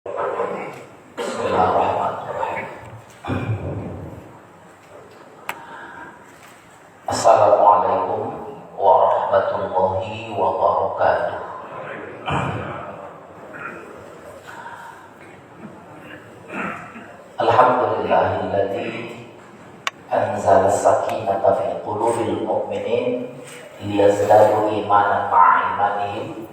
Bismillahirrahmanirrahim. Assalamualaikum warahmatullahi wabarakatuh. Alhamdulillahilladzi anzala as-sakinata fi qulubil mu'minin liyazdadu imanan ma'a imanihim.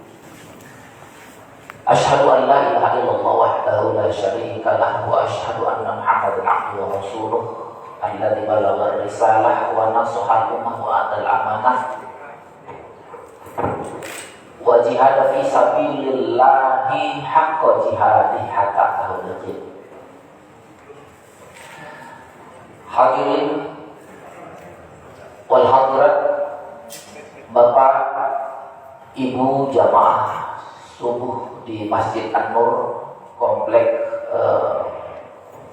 Asyhadu an la ilaha illallah wahdahu la syarika lahu wa asyhadu anna Muhammadan abduhu wa rasuluh alladzi balagha risalah wa nasaha ummah wa adal amanah wa jihada fi sabilillahi haqqa jihadih hatta atahul yaqin. Hadirin wal hadirat, Bapak Ibu jamaah subuh di Masjid An-Nur Komplek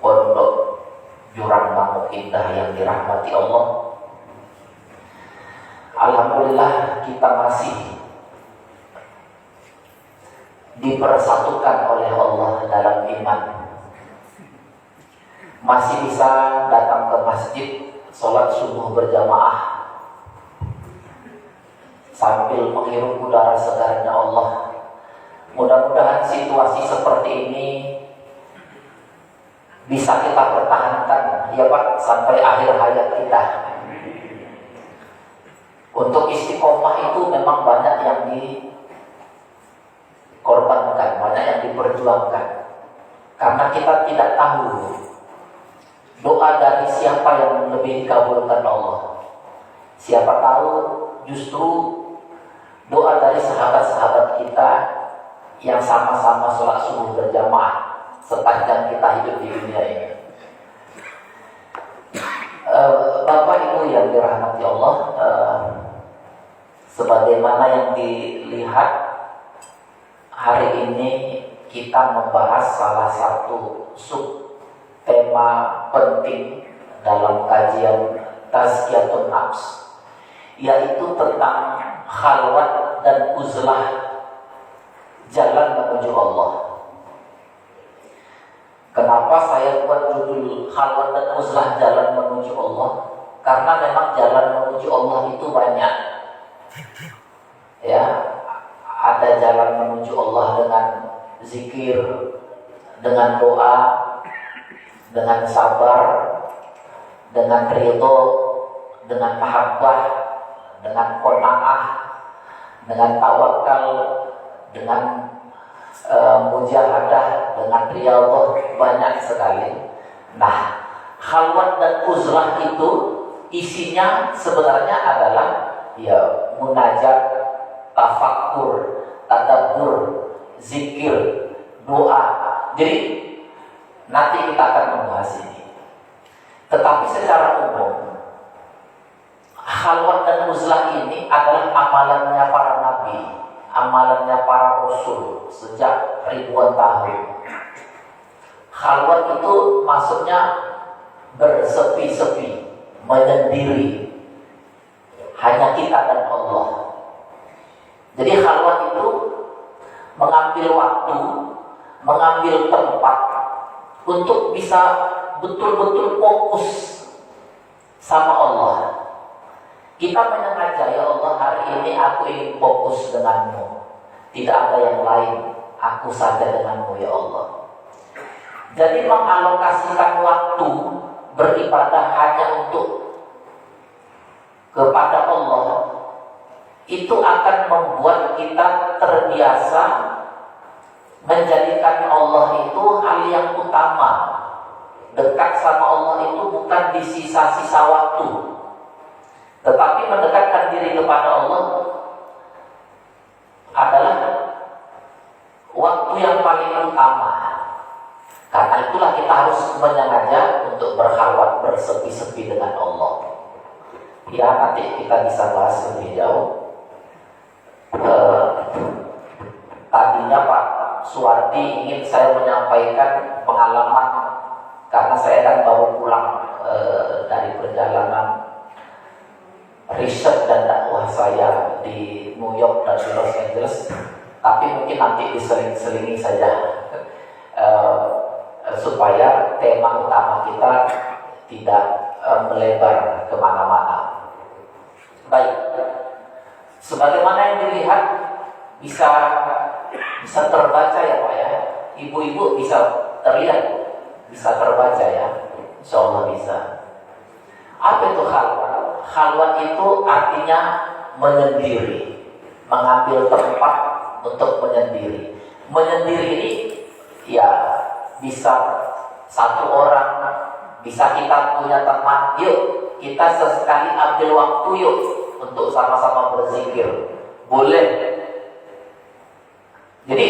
Pondok Jurang Manuk Indah yang dirahmati Allah. Alhamdulillah kita masih dipersatukan oleh Allah dalam iman, masih bisa datang ke masjid sholat subuh berjamaah sambil menghirup udara segarnya Allah. Mudah-mudahan situasi seperti ini bisa kita pertahankan, ya Pak, sampai akhir hayat kita. Untuk istiqomah itu memang banyak yang dikorbankan, banyak yang diperjuangkan, karena kita tidak tahu doa dari siapa yang lebih dikabulkan Allah. Siapa tahu justru doa dari sahabat-sahabat kita yang sama-sama sholat subuh berjamaah sepanjang kita hidup di dunia ini. Bapak Ibu yang dirahmati Allah, sebagaimana yang dilihat hari ini kita membahas salah satu sub tema penting dalam kajian Tazkiyatun Nafs, yaitu tentang khalwat dan uzlah, jalan menuju Allah. Kenapa saya buat judul khalwat dan uzlah jalan menuju Allah? Karena memang jalan menuju Allah itu banyak. Ya, ada jalan menuju Allah dengan zikir, dengan doa, dengan sabar, dengan ridho, dengan mahabbah, dengan qanaah, dengan tawakal, dengan mujahadah, dengan riyadhah, banyak sekali. Nah, khalwat dan uzlah itu isinya sebenarnya adalah ya munajat, tafakkur, tadabbur, zikir, doa. Jadi nanti kita akan membahas ini. Tetapi secara umum, khalwat dan uzlah ini adalah amalannya para nabi, amalannya para rasul sejak ribuan tahun. Khalwat itu maksudnya bersepi-sepi, menyendiri, hanya kita dan Allah. Jadi khalwat itu mengambil waktu, mengambil tempat untuk bisa betul-betul fokus sama Allah. Kita menyengaja, ya Allah, hari ini aku ingin fokus denganmu, tidak ada yang lain, aku saja denganmu, ya Allah. Jadi mengalokasikan waktu beribadah hanya untuk kepada Allah, itu akan membuat kita terbiasa menjadikan Allah itu hal yang utama. Dekat sama Allah itu bukan di sisa-sisa waktu, tetapi mendekatkan diri kepada Allah adalah waktu yang paling utama. Karena itulah kita harus menyengaja untuk berkhalwat, bersepi-sepi dengan Allah. Ya, nanti kita bisa bahas lebih jauh. Tadinya Pak Suwardi ingin saya menyampaikan pengalaman, karena saya kan baru pulang dari perjalanan riset dan dakwah saya di New York dan di Los Angeles. Tapi mungkin nanti diseling-selingi saja tema utama kita tidak melebar kemana-mana. Baik, sebagaimana yang dilihat bisa terbaca ya Pak ya. Ibu-ibu bisa terlihat, bisa terbaca ya. Insya Allah bisa. Apa itu khalwat? Khalwat itu artinya menyendiri, mengambil tempat untuk menyendiri. Menyendiri ini ya bisa satu orang, bisa kita punya teman, yuk kita sesekali ambil waktu yuk untuk sama-sama berzikir. Boleh. Jadi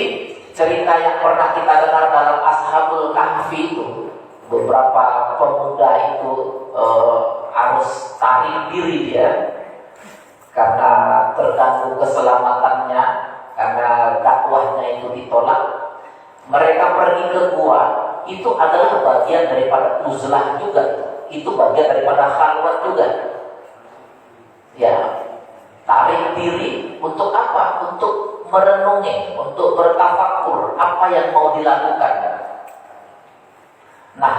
cerita yang pernah kita dengar dalam Ashabul Kahfi itu, beberapa pemuda itu harus tarik diri dia karena terganggu keselamatannya, karena dakwahnya itu ditolak. Mereka pergi ke gua, itu adalah bagian daripada uzlah juga, itu bagian daripada khalwat juga. Ya, tarik diri untuk apa? Untuk merenungi, untuk bertafakur apa yang mau dilakukan. Nah,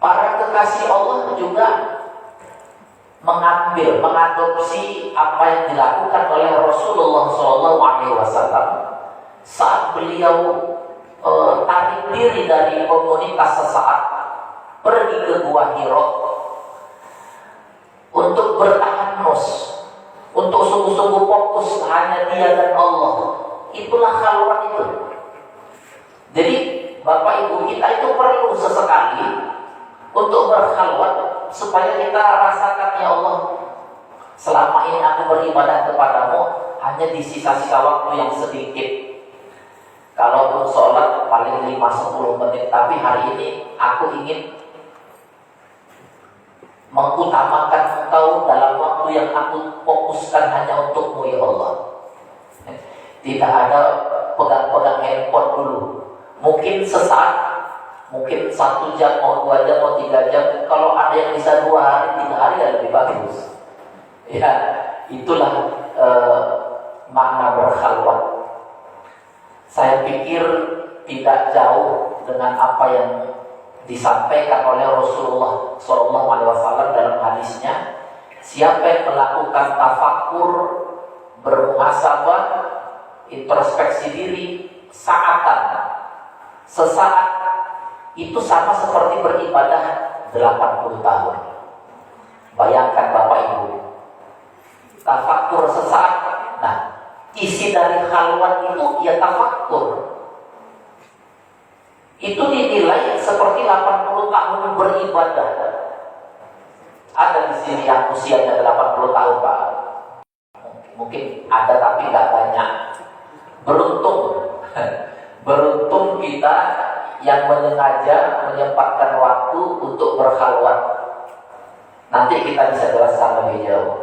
para kekasih Allah juga mengadopsi apa yang dilakukan oleh Rasulullah SAW saat beliau tarik diri dari komunitas sesaat, pergi ke Gua Hira untuk bertahanus, untuk sungguh-sungguh fokus hanya Dia dan Allah. Itulah khalwat itu. Jadi Bapak Ibu, kita itu perlu sesekali untuk berkhalwat supaya kita rasakan, ya Allah, selama ini aku beribadah kepadamu hanya di sisa-sisa waktu yang sedikit. Kalaupun sholat paling 5-10 menit, tapi hari ini aku ingin mengutamakan Engkau dalam waktu yang aku fokuskan hanya untukmu, ya Allah. Tidak ada pegang-pegang handphone dulu. Mungkin sesaat, mungkin 1 jam, mau 2 jam, mau 3 jam. Kalau ada yang bisa 2 hari, 3 hari ya lebih bagus. Ya, itulah makna berkhalwat. Saya pikir tidak jauh dengan apa yang disampaikan oleh Rasulullah SAW dalam hadisnya. Siapa yang melakukan tafakur, bermuhasabah, introspeksi diri, sesaat itu sama seperti beribadah 80 tahun. Bayangkan Bapak Ibu, tafakur sesaat. Nah, isi dari khalwat itu ya tafakur. Itu dinilai seperti 80 tahun beribadah. Ada di sini yang usianya 80 tahun Pak. Mungkin ada tapi nggak banyak. Beruntung kita yang menyengaja menyempatkan waktu untuk berkhalwat. Nanti kita bisa jelaskan lebih jauh.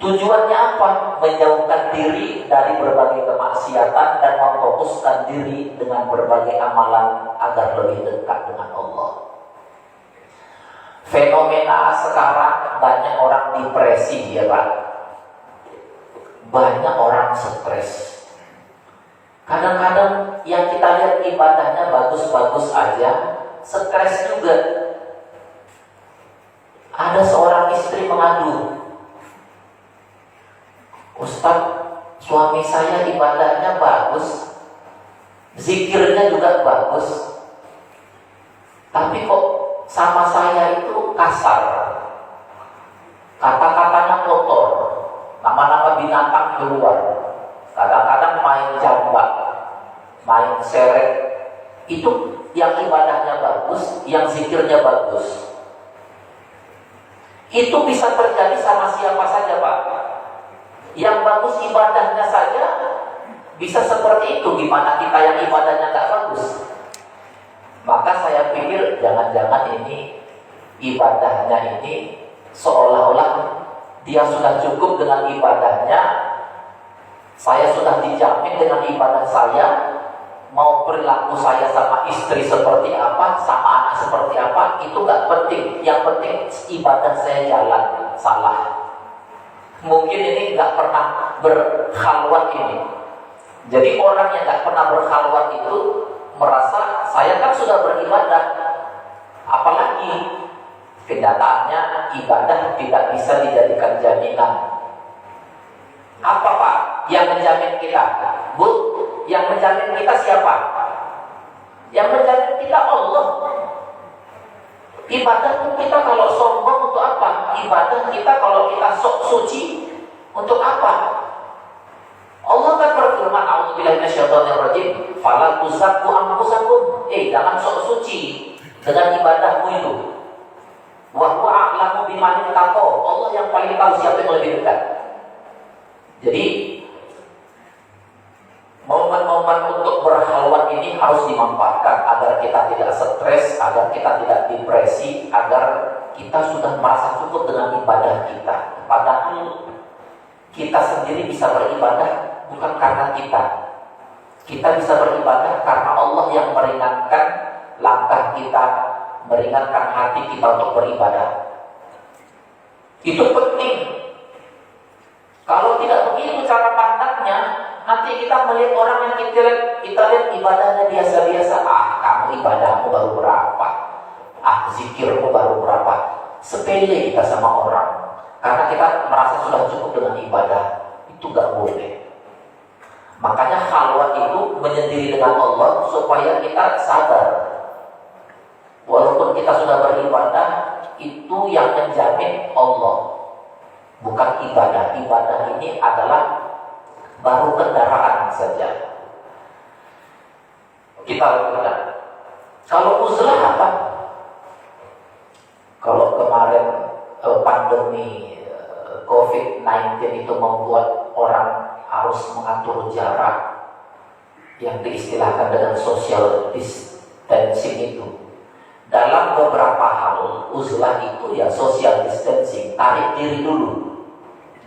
Tujuannya apa? Menjauhkan diri dari berbagai kemaksiatan dan memfokuskan diri dengan berbagai amalan agar lebih dekat dengan Allah. Fenomena sekarang banyak orang depresi ya Pak. Banyak orang stres. Kadang-kadang yang kita lihat ibadahnya bagus-bagus aja, stres juga. Ada seorang istri mengadu, Ustaz, suami saya ibadahnya bagus, zikirnya juga bagus, tapi kok sama saya itu kasar, kata-katanya kotor, nama-nama binatang keluar, kadang-kadang main jambak, main seret. Itu yang ibadahnya bagus, yang zikirnya bagus. Itu bisa terjadi sama siapa saja Pak. Yang bagus ibadahnya saja bisa seperti itu, gimana kita yang ibadahnya gak bagus? Maka saya pikir jangan-jangan ini ibadahnya ini seolah-olah dia sudah cukup dengan ibadahnya, saya sudah dijamin dengan ibadah saya, mau perilaku saya sama istri seperti apa, sama anak seperti apa, itu gak penting. Yang penting ibadah saya jalan. Salah. Mungkin ini gak pernah berkhalwat ini. Jadi orang yang gak pernah berkhalwat itu merasa saya kan sudah beribadah, apalagi kenyataannya ibadah tidak bisa dijadikan jaminan. Apa Pak yang menjamin kita? Bu, yang menjamin kita siapa? Yang menjamin kita Allah. Ibadah kita kalau sombong untuk apa? Ibadah kita kalau kita sok suci untuk apa? Allah kan berfirman, a'udzubillahi minasyaitonirrajim, fala tuzakku anfusakum. Jangan sok suci dengan ibadahmu itu. Wa huwa a'lamu biman ittaqa. Allah yang paling tahu siapa yang lebih dekat. Jadi momen-momen untuk berhalwat ini harus dimanfaatkan agar kita tidak stres, agar kita tidak depresi, agar kita sudah merasa cukup dengan ibadah kita. Padahal kita sendiri bisa beribadah bukan karena kita. Kita bisa beribadah karena Allah yang meringankan langkah kita, meringankan hati kita untuk beribadah. Itu penting. Kalau tidak begitu cara pandangnya, nanti kita melihat orang yang kita lihat ibadahnya biasa-biasa. Kamu ibadahmu baru berapa? Zikirmu baru berapa? Sepele kita sama orang. Karena kita merasa sudah cukup dengan ibadah. Itu gak boleh. Makanya khalwat itu menyendiri dengan Allah supaya kita sadar. Walaupun kita sudah beribadah, itu yang menjamin Allah. Bukan ibadah. Ibadah ini adalah baru kendaraan saja. Kita lihat. Kalau uzlah apa? Kalau kemarin pandemi COVID-19 itu membuat orang harus mengatur jarak yang diistilahkan dengan social distancing itu. Dalam beberapa hal, uzlah itu ya social distancing, tarik diri dulu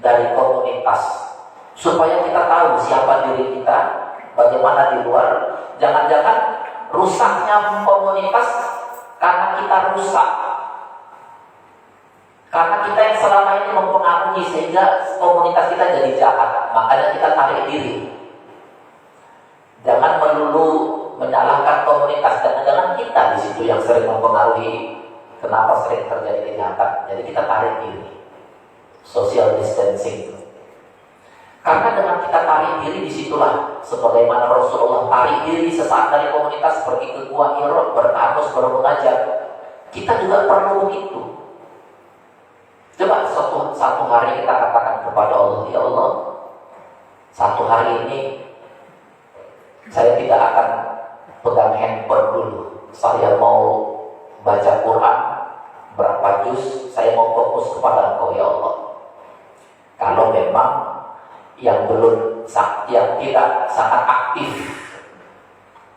dari komunitas supaya kita tahu siapa diri kita, bagaimana di luar. Jangan-jangan rusaknya komunitas karena kita rusak, karena kita yang selama ini mempengaruhi sehingga komunitas kita jadi jahat. Makanya kita tarik diri. Jangan melulu menyalahkan komunitas, jangan-jangan kita di situ yang sering mempengaruhi kenapa sering terjadi kejahatan. Jadi kita tarik diri. Social distancing. Karena dengan kita tarik diri, disitulah sebagaimana Rasulullah tarik diri sesaat dari komunitas, pergi ke gua Hira, bertamus, mengajar. Kita juga perlu begitu. Coba satu hari kita katakan kepada Allah, ya Allah, satu hari ini saya tidak akan pegang handphone dulu. Saya mau baca Quran berapa juz, saya mau fokus kepada Engkau ya Allah. Kalau memang yang tidak sangat aktif,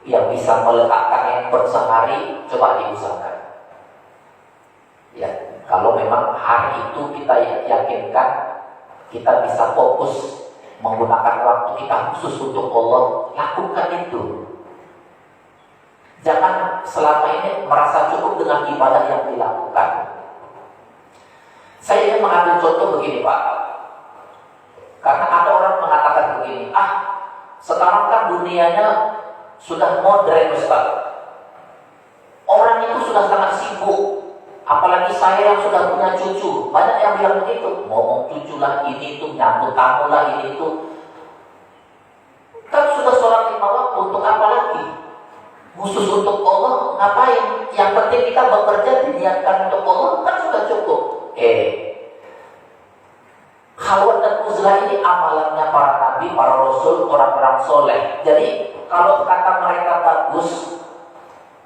yang bisa meletakkan handphone sehari, coba diusahakan. Ya, kalau memang hari itu kita yakinkan kita bisa fokus menggunakan waktu kita khusus untuk Allah, lakukan itu. Jangan selama ini merasa cukup dengan ibadah yang dilakukan. Saya ingin mengambil contoh begini Pak. Karena ada orang mengatakan begini, sekarang kan dunianya sudah modern Ustaz. Orang itu sudah sangat sibuk. Apalagi saya yang sudah punya cucu, banyak yang bilang begitu. Ngomong cucu lah, ini itu, nyambut tamu lah, ini itu. Kan sudah sholat 5 waktu, untuk apa lagi? Khusus untuk Allah, ngapain? Yang penting kita bekerja diniatkan untuk Allah, kan sudah cukup. Khalwat dan uzlah ini amalannya para nabi, para rasul, orang-orang soleh. Jadi kalau kata mereka bagus,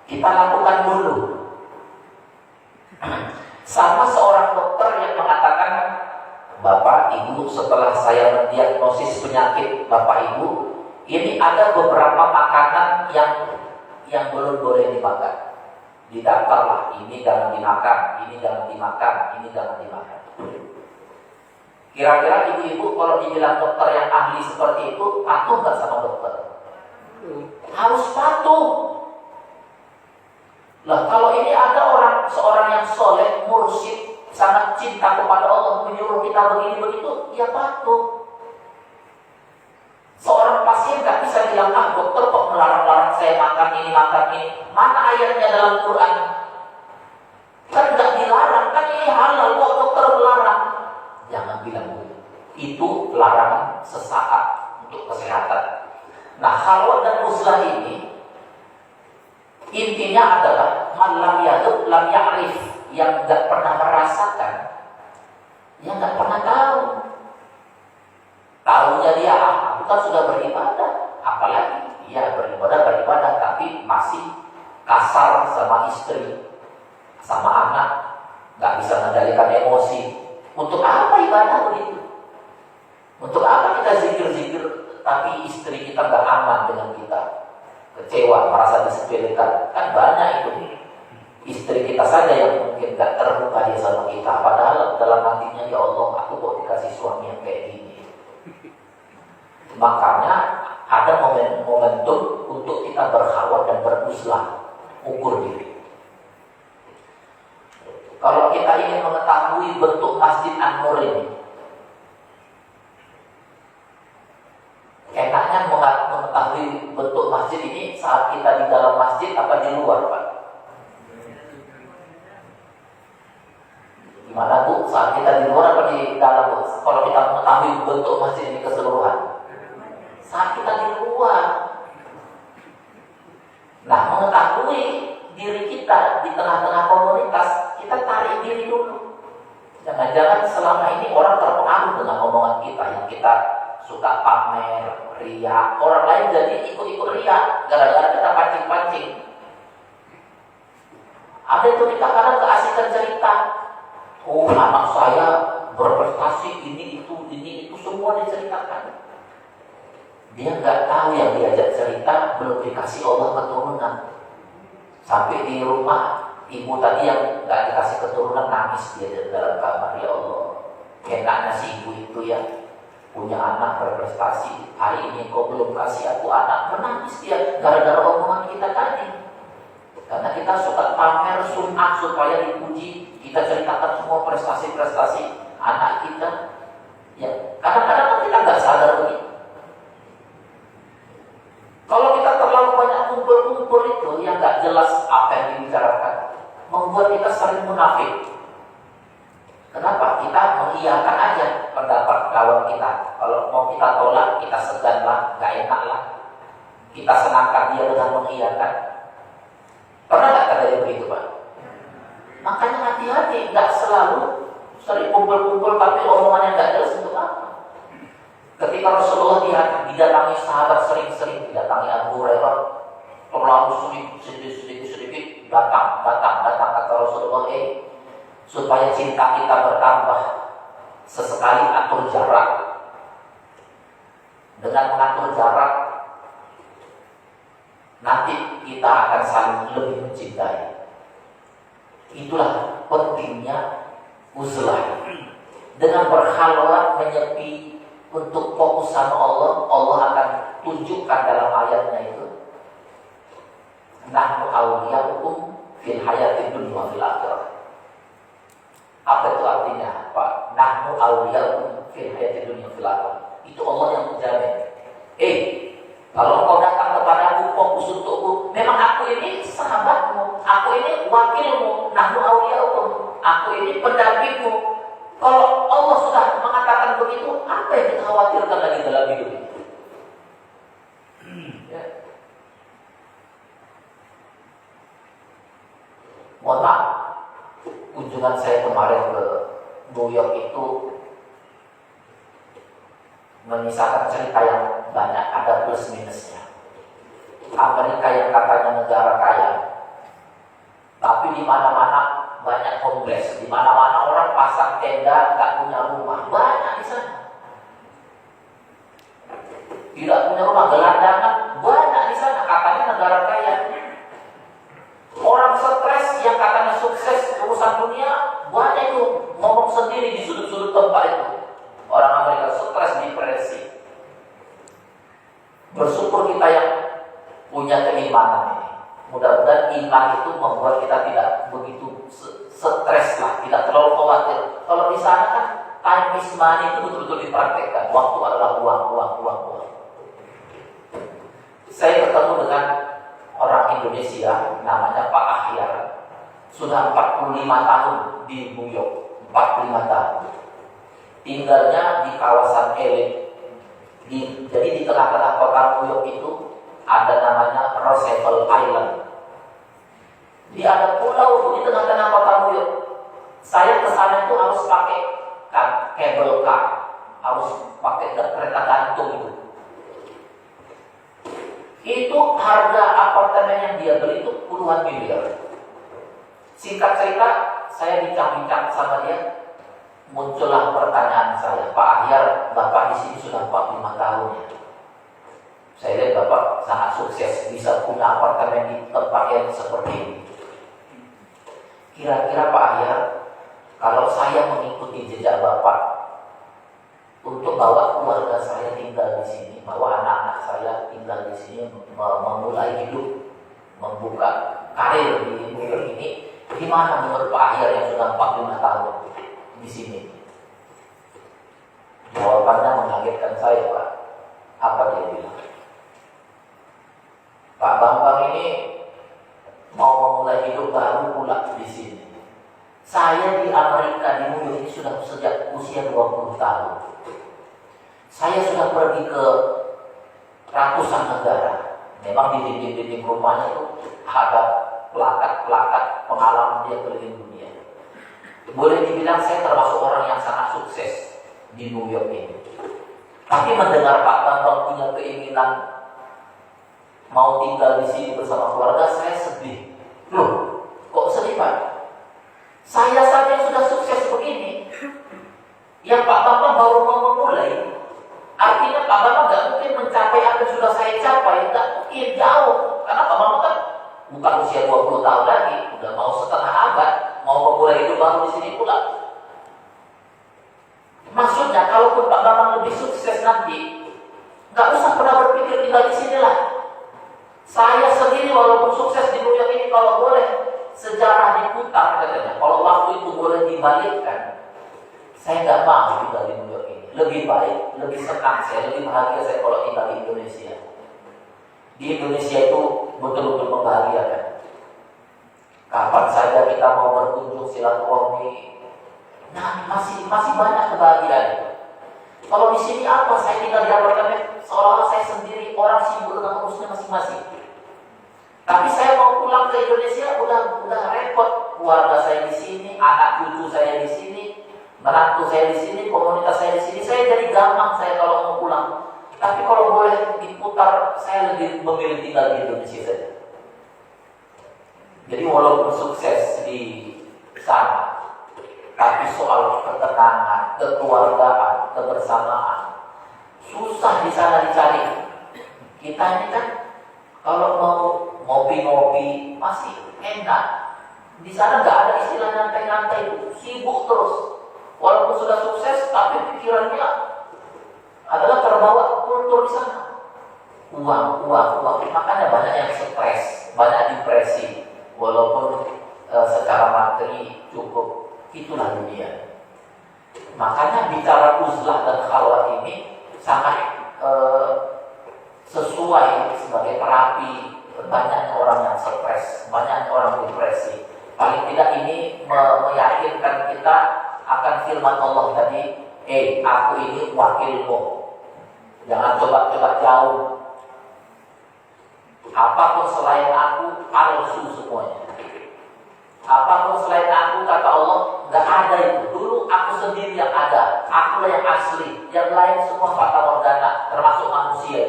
kita lakukan dulu. Sama seorang dokter yang mengatakan, Bapak Ibu, setelah saya mendiagnosis penyakit Bapak Ibu, ini ada beberapa makanan yang belum boleh dimakan. Didaftarlah, ini jangan dimakan, ini jangan dimakan, ini jangan dimakan. Kira-kira ibu-ibu kalau dibilang dokter yang ahli seperti itu, patuh nggak sama dokter? Harus patuh. Lah kalau ini ada seorang yang soleh, mursyid, sangat cinta kepada Allah, menyuruh kita begini begitu, dia patuh. Seorang pasien nggak bisa bilang, dokter kok melarang-larang saya makan makan ini. Mana ayatnya dalam Quran? Kan nggak dilarang, kan ini halal, kok dokter melarang. Jangan bilang begitu. Itu larangan sesaat untuk kesehatan. Nah, khalwat dan uzlah ini intinya adalah man lam yaduk lam ya'rif, yang nggak pernah merasakan, yang nggak pernah tahu. Tahunya dia, aku kan sudah beribadah, apalagi ya beribadah, tapi masih kasar sama istri, sama anak, nggak bisa mengendalikan emosi. Untuk apa ibadah begitu? Untuk apa kita zikir-zikir, tapi istri kita nggak aman dengan kita, kecewa, merasa disepelekan? Kan banyak itu istri kita saja yang mungkin nggak terbuka dia sama kita, padahal dalam hatinya, ya Allah, aku kok dikasih suami yang kayak gini. Makanya ada momentum untuk kita berkhawat dan beruzlah, ukur diri. Kalau kita ingin mengetahui bentuk Masjid An-Nur ini, enaknya mengetahui bentuk masjid ini saat kita di dalam masjid apa di luar, Pak? Gimana Bu? Saat kita di luar apa di dalam, Bu? Kalau kita mengetahui bentuk masjid ini keseluruhan, saat kita di luar. Nah, mengetahui diri kita di tengah-tengah komunitas, kita tarik diri dulu. Jangan-jangan selama ini orang terpengaruh dengan omongan kita, yang kita suka pamer, ria. Orang lain jadi ikut-ikut ria gara-gara kita pancing-pancing. Ada itu kita kadang keasikan cerita, oh anak saya berprestasi, ini itu semua diceritakan. Dia nggak tahu yang diajak cerita belum dikasih Allah keturunan. Sampai di rumah ibu tadi yang nggak dikasih keturunan nangis dia dalam kamar, ya Allah, enaknya si ibu itu ya punya anak berprestasi, hari ini kok belum kasih aku anak. Menangis dia gara-gara omongan kita tadi. Karena kita suka pamer sum'ah supaya dipuji, kita ceritakan semua prestasi-prestasi anak kita. Ya, kadang-kadang kan kita nggak sadar begitu. Kalau kita terlalu banyak kumpul-kumpul itu yang nggak jelas apa yang dibicarakan, membuat kita sering munafik. Kenapa? Kita mengiyakan aja pendapat kawan kita. Kalau mau kita tolak, kita segan lah, nggak enak lah. Kita senangkan dia dengan mengiyakan. Pernah nggak terjadi begitu, Pak? Makanya hati-hati, nggak selalu sering kumpul-kumpul tapi omongannya nggak jelas untuk apa. Ketika Rasulullah didatangi sahabat sering-sering, didatangi Abu Hurairah, terlalu sedikit datang kata Rasulullah, supaya cinta kita bertambah, sesekali atur jarak. Dengan mengatur jarak, nanti kita akan saling lebih mencintai. Itulah pentingnya uzlah. Dengan berkhalwat, menyepi, untuk fokus sama Allah, Allah akan tunjukkan dalam ayatnya itu, nahnu awliyaukum fil hayatid dunya wa fil akhirah. Apa itu artinya, Pak? Nahnu awliyaukum fil hayatid dunya wa fil akhirah. Itu Allah yang menjamin. Kalau kau datang kepadaku, fokus untukku, memang aku ini sahabatmu, aku ini wakilmu, nahnu awliyaukum, aku ini pendampingmu. Kalau Allah sudah mengatakan begitu, apa yang kita khawatirkan lagi dalam hidup ini? Ya. Mohon maaf, kunjungan saya kemarin ke New York itu menyisakan cerita yang banyak, ada plus minusnya. Amerika yang katanya negara kaya, tapi di mana-mana banyak homeless, di mana-mana orang pasang tenda, nggak punya rumah, banyak di sana. Tidak punya rumah, gelandangan, banyak di sana. Katanya negara kaya. Orang stres yang katanya sukses urusan dunia, banyak itu ngomong sendiri di sudut-sudut tempat itu. Orang Amerika stres, depresi. Bersyukur kita yang punya keimanan ini. Mudah-mudahan iman itu membuat kita tidak begitu stres lah, tidak terlalu khawatir. Kalau di sana kan time is money itu betul-betul dipraktekkan. Waktu adalah uang. Saya bertemu dengan orang Indonesia namanya Pak Ahyar, sudah 45 tahun di New York, 45 tahun. Tinggalnya di kawasan elit. Jadi di tengah-tengah kota New York itu ada namanya Roosevelt Island. Jadi ada pulau di tengah-tengah kota New York. Saya ke sana itu harus pakai cable car, harus pakai kereta gantung itu. Itu harga apartemen yang dia beli itu puluhan miliar. Singkat cerita, saya bincang-bincang sama dia, muncullah pertanyaan saya, Pak Ahyar, Bapak di sini sudah 45 tahun ya. Saya lihat Bapak sangat sukses, bisa punya apartemen di tempat yang seperti ini. Kira-kira Pak Ahyar, kalau saya mengikuti jejak Bapak untuk bawa keluarga saya tinggal di sini, bawa anak-anak saya tinggal di sini, memulai hidup, membuka karir di New York ini, gimana menurut Pak Ahyar yang sudah 45 tahun di sini? Jawabannya mengagetkan saya, Pak. Apa dia bilang? Pak Bambang ini mau memulai hidup baru pula di sini. Saya di Amerika, di New York ini sudah sejak usia 20 tahun. Saya sudah pergi ke ratusan negara. Memang di dinding-dinding rumahnya itu ada plakat-plakat pengalaman dia keliling dunia. Boleh dibilang saya termasuk orang yang sangat sukses di New York ini. Tapi mendengar Pak Bambang punya keinginan mau tinggal di sini bersama keluarga, saya sedih. Loh, kok sedih Pak? Saya saja yang sudah sukses begini, yang Pak Bambang baru mau memulai. Artinya Pak Bambang nggak mungkin mencapai apa yang sudah saya capai, nggak mungkin, jauh. Karena Pak Bambang kan bukan usia 20 tahun lagi, udah mau setengah abad, mau memulai hidup baru di sini pula. Maksudnya, kalaupun Pak Bambang lebih sukses nanti, nggak usah pernah berpikir tinggal di sini lah. Saya sendiri walaupun sukses di New York ini, kalau boleh sejarah diputar katanya, kalau waktu itu boleh dibalikkan, saya nggak mau tinggal di New York ini. Lebih baik, lebih senang saya, lebih bahagia saya kalau tinggal di Indonesia. Di Indonesia itu betul-betul membahagiakan. Kapan saja kita mau berkunjung silaturahmi, nah masih banyak kebahagiaan. Kalau di sini apa? Saya tinggal di apartemen seolah-olah saya sendiri, orang sibuk dengan urusnya masing-masing. Tapi saya mau pulang ke Indonesia udah repot. Keluarga saya di sini, anak cucu saya di sini, menantu saya di sini, komunitas saya di sini. Saya jadi gampang saya kalau mau pulang. Tapi kalau boleh diputar, saya lebih memilih tinggal di Indonesia saja. Jadi walaupun sukses di sana, tapi soal ketenangan, kekeluargaan, kebersamaan, susah di sana dicari. Kita ini kan kalau mau ngopi-ngopi masih enak. Di sana nggak ada istilah nyantai-nyantai, sibuk terus. Walaupun sudah sukses, tapi pikirannya adalah terbawa kultur di sana. Uang. Makanya banyak yang stres, banyak depresi. Walaupun secara materi cukup, itulah dunia. Makanya bicara uzlah dan khalwat ini sangat sesuai sebagai terapi. Banyaknya orang yang stres, banyak orang depresi. Paling tidak ini meyakinkan kita akan firman Allah tadi, aku ini wakilmu. Jangan coba-coba jauh. Apapun selain aku, palsu semuanya. Apapun selain aku, kata Allah, nggak ada itu. Dulu aku sendiri yang ada, akulah yang asli. Yang lain semua fata morgana, termasuk manusia.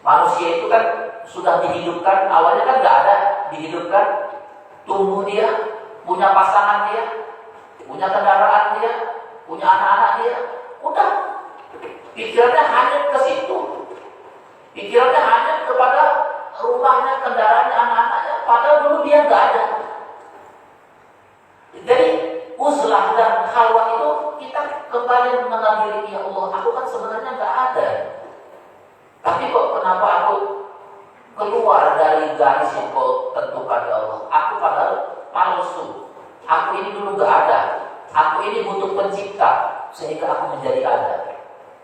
Manusia itu kan sudah dihidupkan, awalnya kan nggak ada, dihidupkan, tumbuh dia, punya pasangan dia, punya kendaraan dia, punya anak-anak dia, udah. Pikirannya hanya ke situ. Pikirannya hanya kepada rumahnya, kendaraannya, anak-anaknya, padahal dulu dia nggak ada. Jadi uzlah dan khalwat itu kita kembali mengenal diri, ya Allah, aku kan sebenarnya nggak ada. Tapi kok kenapa aku keluar dari garis yang kau tentukan, ya Allah? Aku padahal palsu. Aku ini dulu nggak ada. Aku ini butuh pencipta sehingga aku menjadi ada.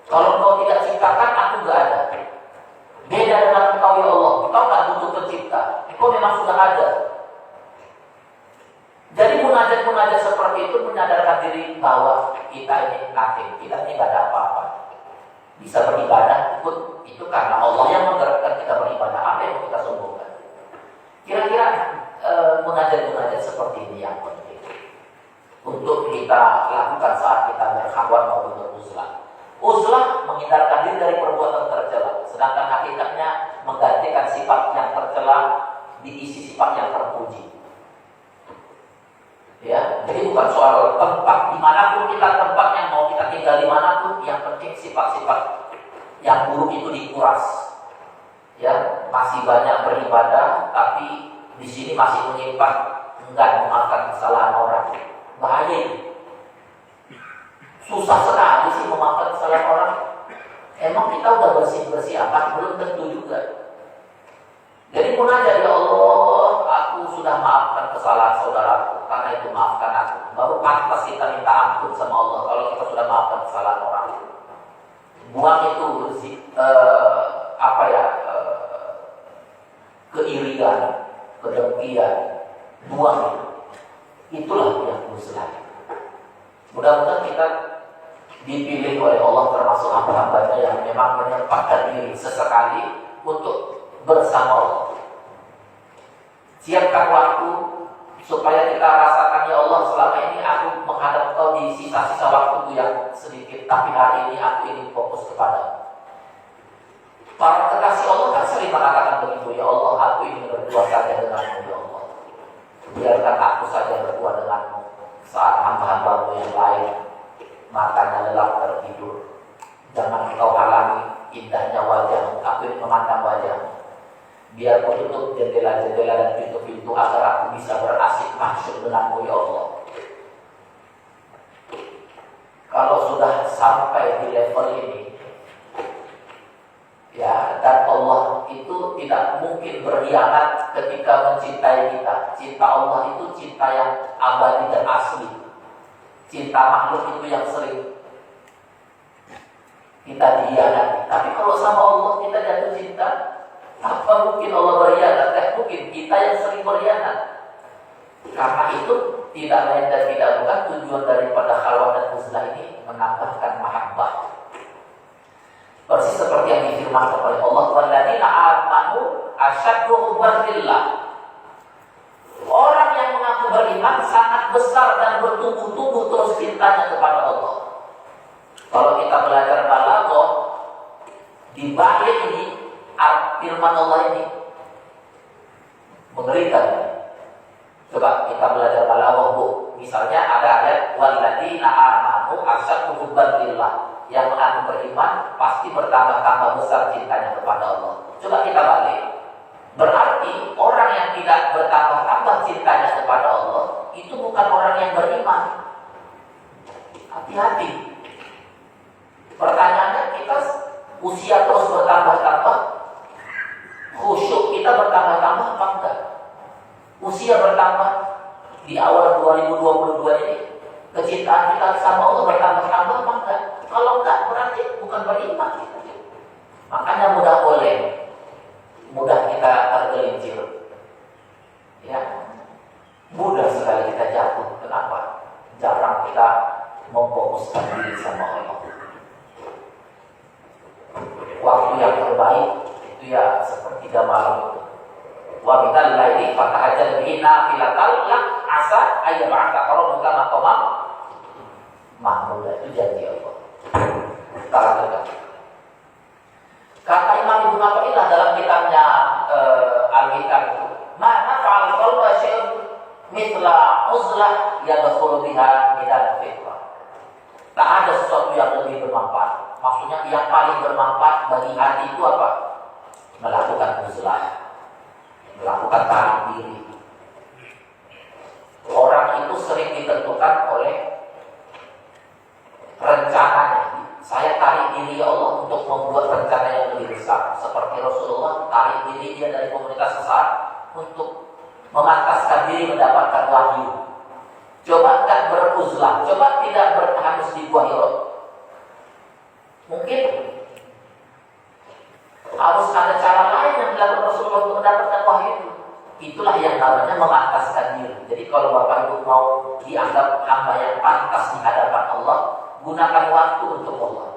Kalau kau tidak ciptakan, aku nggak ada. Beda dengan engkau, ya Allah. Engkau nggak butuh pencipta. kok memang sudah ada. Jadi munajat-munajat seperti itu menyadarkan diri bahwa kita ini kafir, kita ini tidak ada apa-apa. Bisa beribadah itu karena Allah yang menggerakkan kita beribadah. Apa yang kita sombongkan? Kira-kira munajat-munajat seperti ini yang penting untuk kita lakukan saat kita berkhawat maupun beruzlah. Uzlah menghindarkan diri dari perbuatan tercela, sedangkan hakikatnya menggantikan sifat yang tercela diisi sifat yang terpuji. Ya, jadi bukan soal tempat dimanapun kita, tempatnya mau kita tinggal dimanapun, yang penting sifat-sifat yang buruk itu dikuras. Ya, masih banyak beribadah, tapi di sini masih menyimpan enggan memaafkan kesalahan orang. Bahaya. Susah sekali sih memaafkan kesalahan orang. Emang kita udah bersih-bersih apa? Belum tentu juga. Jadi munajat, ya Allah, aku sudah maafkan kesalahan saudaraku, karena itu maafkan aku. Baru pantas kita minta ampun sama Allah kalau kita sudah maafkan kesalahan orang. Buang itu keirian, kedengkian, buang itu. Itulah yang uzlah. Mudah-mudahan kita dipilih oleh Allah termasuk hamba-hambanya yang memang menyempatkan diri sesekali untuk bersama Allah. Siapkan waktu supaya kita rasakan, ya Allah, selama ini aku menghadap Kau di sisa-sisa waktuku yang sedikit, tapi hari ini aku ingin fokus kepada. Para kekasih Allah kan sering mengatakan begitu, ya Allah, aku ingin berdua saja denganmu, ya Allah. Biarkan aku saja berdua denganmu saat hamba-hambamu yang lain matanya lelap tertidur. Jangan Engkau halangi indahnya wajahmu, aku ingin memandang wajahmu. Biar Kau tutup jendela-jendela dan pintu-pintu agar aku bisa berasik masyhur denganmu, ya Allah. Kalau sudah sampai di level ini, ya, dan Allah itu tidak mungkin berkhianat ketika mencintai kita. Cinta Allah itu cinta yang abadi dan asli. Cinta makhluk itu yang sering kita dikhianati. Tapi kalau sama Allah kita jatuh cinta, apa mungkin Allah berkhianat? Tidak mungkin, kita yang sering berkhianat. Karena itu tidak lain dan tidak bukan tujuan daripada khalwat dan uzlah ini menambahkan mahabbah. Persis seperti yang difirmankan oleh Allah, walladzina amanu asyaddu hubban fillah. Orang yang mengaku beriman sangat besar dan bertumbuh-tumbuh terus cintanya kepada Allah. Kalau kita belajar balaghah, di balik ini firman Allah ini mengerikan. Coba kita belajar balaghah, Bu. Misalnya ada ayat walladzina amanu asyaddu hubban fillah. Yang mengaku beriman pasti bertambah-tambah besar cintanya kepada Allah. Coba kita balik. Berarti orang yang tidak bertambah-tambah cintanya kepada Allah itu bukan orang yang beriman. Hati-hati. Pertanyaannya, kita usia terus bertambah-tambah, khusyuk kita bertambah-tambah apa enggak? Usia bertambah di awal 2022 ini, kecintaan kita sama Allah bertambah-tambah apa enggak? Kalau enggak, berarti bukan beriman kita. Makanya mudah kita tergelincir. Ya, mudah sekali kita jatuh. Kenapa? Jarang kita memfokuskan diri sama Allah. Waktu yang terbaik itu ya sepertiga malam itu. Wa minal laili fatahajjad bihi nafilatan lak asa ayyab'atha rabbuka maqaman mahmuda. Itu janji Allah. Kata Imam Ibnu Athaillah dalam kitabnya Al-Hikam itu, "Ma nafa'al qalba syai'un mithla uzlah yadkhulu biha midal fitrah." Tak ada sesuatu yang lebih bermanfaat. Maksudnya yang paling bermanfaat bagi hati itu apa? Melakukan uzlah, melakukan tarik diri. Orang itu sering ditentukan oleh rencananya. Saya tarik diri, ya Allah, untuk membuat rencana yang lebih besar. Seperti Rasulullah tarik diri dia dari komunitas sesat untuk memantaskan diri mendapatkan wahyu. Coba tidak beruzlah, coba tidak bertahanus di buah Hirot. Mungkin harus ada cara lain yang dilakukan Rasulullah untuk mendapatkan wahyu itu. Itulah yang namanya memantaskan diri. Jadi kalau Bapak Ibu mau dianggap hamba yang pantas di hadapan Allah, gunakan waktu untuk Allah.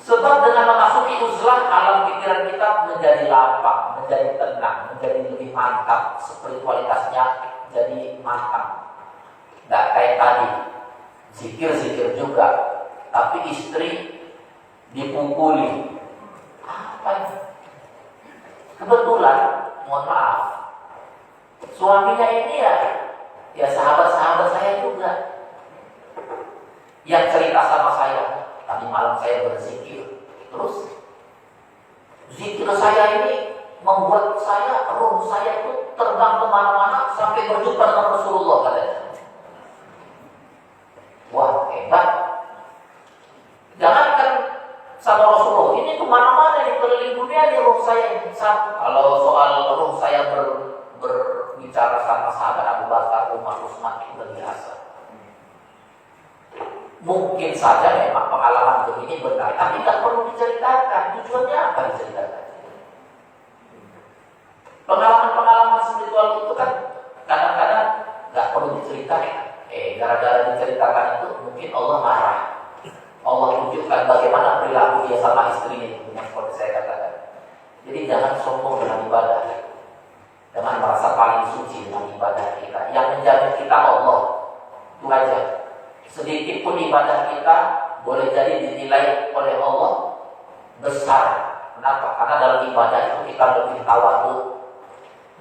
Sebab dengan memasuki uzlah, alam pikiran kita menjadi lapang, menjadi tenang, menjadi lebih mantap, spiritualitasnya jadi matang. Tidak kayak tadi, zikir-zikir juga, tapi istri dipukuli. Apa ini? Kebetulan, mohon maaf, suaminya ini ya sahabat-sahabat saya juga yang cerita sama saya. Tadi malam saya berzikir, terus zikir saya ini membuat roh saya itu terbang kemana-mana sampai berjumpa dengan Rasulullah katanya. Wah, hebat. Jangankan sama Rasulullah, ini kemana-mana di keliling dunia di roh saya ini. Kalau soal roh saya berbicara sama sahabat Abu Bakar, Umar, Utsman itu biasa. Mungkin saja memang pengalaman begini benar, tapi tidak perlu diceritakan. Tujuannya apa diceritakan? Pengalaman-pengalaman spiritual itu kan kadang-kadang nggak perlu diceritakan. Gara-gara diceritakan itu mungkin Allah marah. Allah tunjukkan bagaimana perilaku dia sama istrinya itu, yang seperti saya katakan. Jadi jangan sombong dengan ibadah, jangan merasa paling suci dengan ibadah kita. Yang menjamin kita Allah, itu aja. Sedikit pun ibadah kita boleh jadi dinilai oleh Allah besar. Kenapa? Karena dalam ibadah itu kita lebih tawadhu,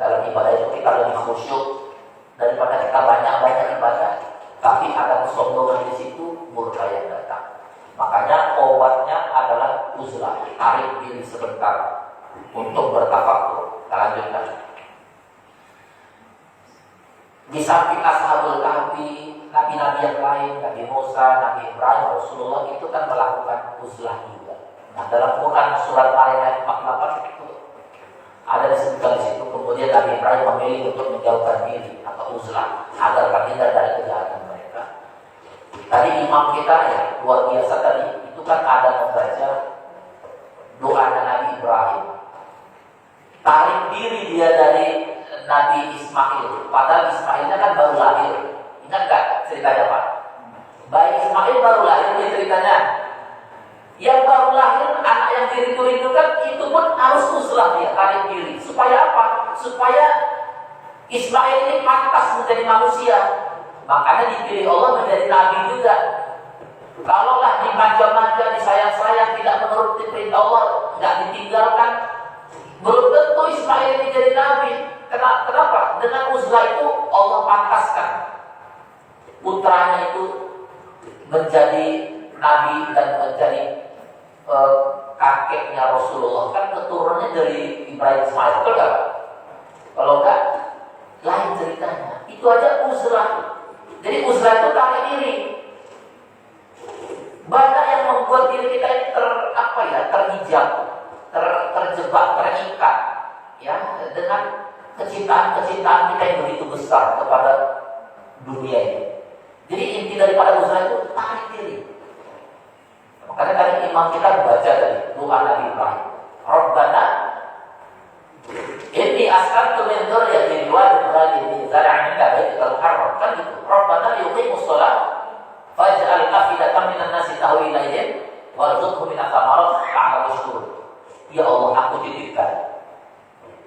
dalam ibadah itu kita lebih khusyuk daripada kita banyak-banyak ibadah. Tapi ada kesombongan di situ, murka yang datang. Makanya obatnya adalah uzlah, tarik diri sebentar untuk bertafakur. Kita lanjutkan. Di samping Ashabul Kahfi, nabi-nabi yang lain, Nabi Musa, Nabi Ibrahim, Rasulullah itu kan melakukan uzlah juga. Nah, dalam Quran surat Maryam ayat 48 itu ada disebutkan di situ. Kemudian Nabi Ibrahim memilih untuk menjauhkan diri atau uzlah agar terhindar dari kejahatan mereka. Tadi imam kita ya luar biasa tadi, itu kan ada membaca doa Nabi Ibrahim. Tarik diri dia dari Nabi Ismail, padahal Ismailnya kan baru lahir. Ingat gak ceritanya Pak? Bayi Ismail baru lahir, ini ceritanya. Yang baru lahir, anak yang dirindu-rindukan, itu pun harus uzlah dia, tarik diri. Supaya apa? Supaya Ismail ini pantas menjadi manusia. Makanya dipilih Allah menjadi nabi juga. Kalaulah dimanja-manja, disayang-sayang, tidak menuruti perintah Allah, tidak ditinggalkan, belum tentu Ismail ini jadi nabi. Kenapa? Dengan uzlah itu Allah pantaskan putranya itu menjadi nabi dan menjadi kakeknya Rasulullah. Kan keturunannya dari Ibrahim Ismail, betul gak? Kalau enggak, lain ceritanya. Itu aja uzlah. Jadi uzlah itu tarik diri. Banyak yang membuat diri kita ini terhijab, terjebak, terikat, ya, dengan kecintaan kita yang begitu besar kepada dunia ini. Jadi inti daripada uzlah itu tarik diri. Makanya tadi imam kita baca dari doa Nabi Ibrahim, Rabbana inni as'altu min dzurriyyati biwadin ghairi zar'in 'inda baitikal muharram. Kan gitu. Rabbana yuqimus shalah faj'al afidatan minan nasi tahwi ilaihim warzuqhum minat thamarat la'allahum yashkurun. Ya Allah, aku titipkan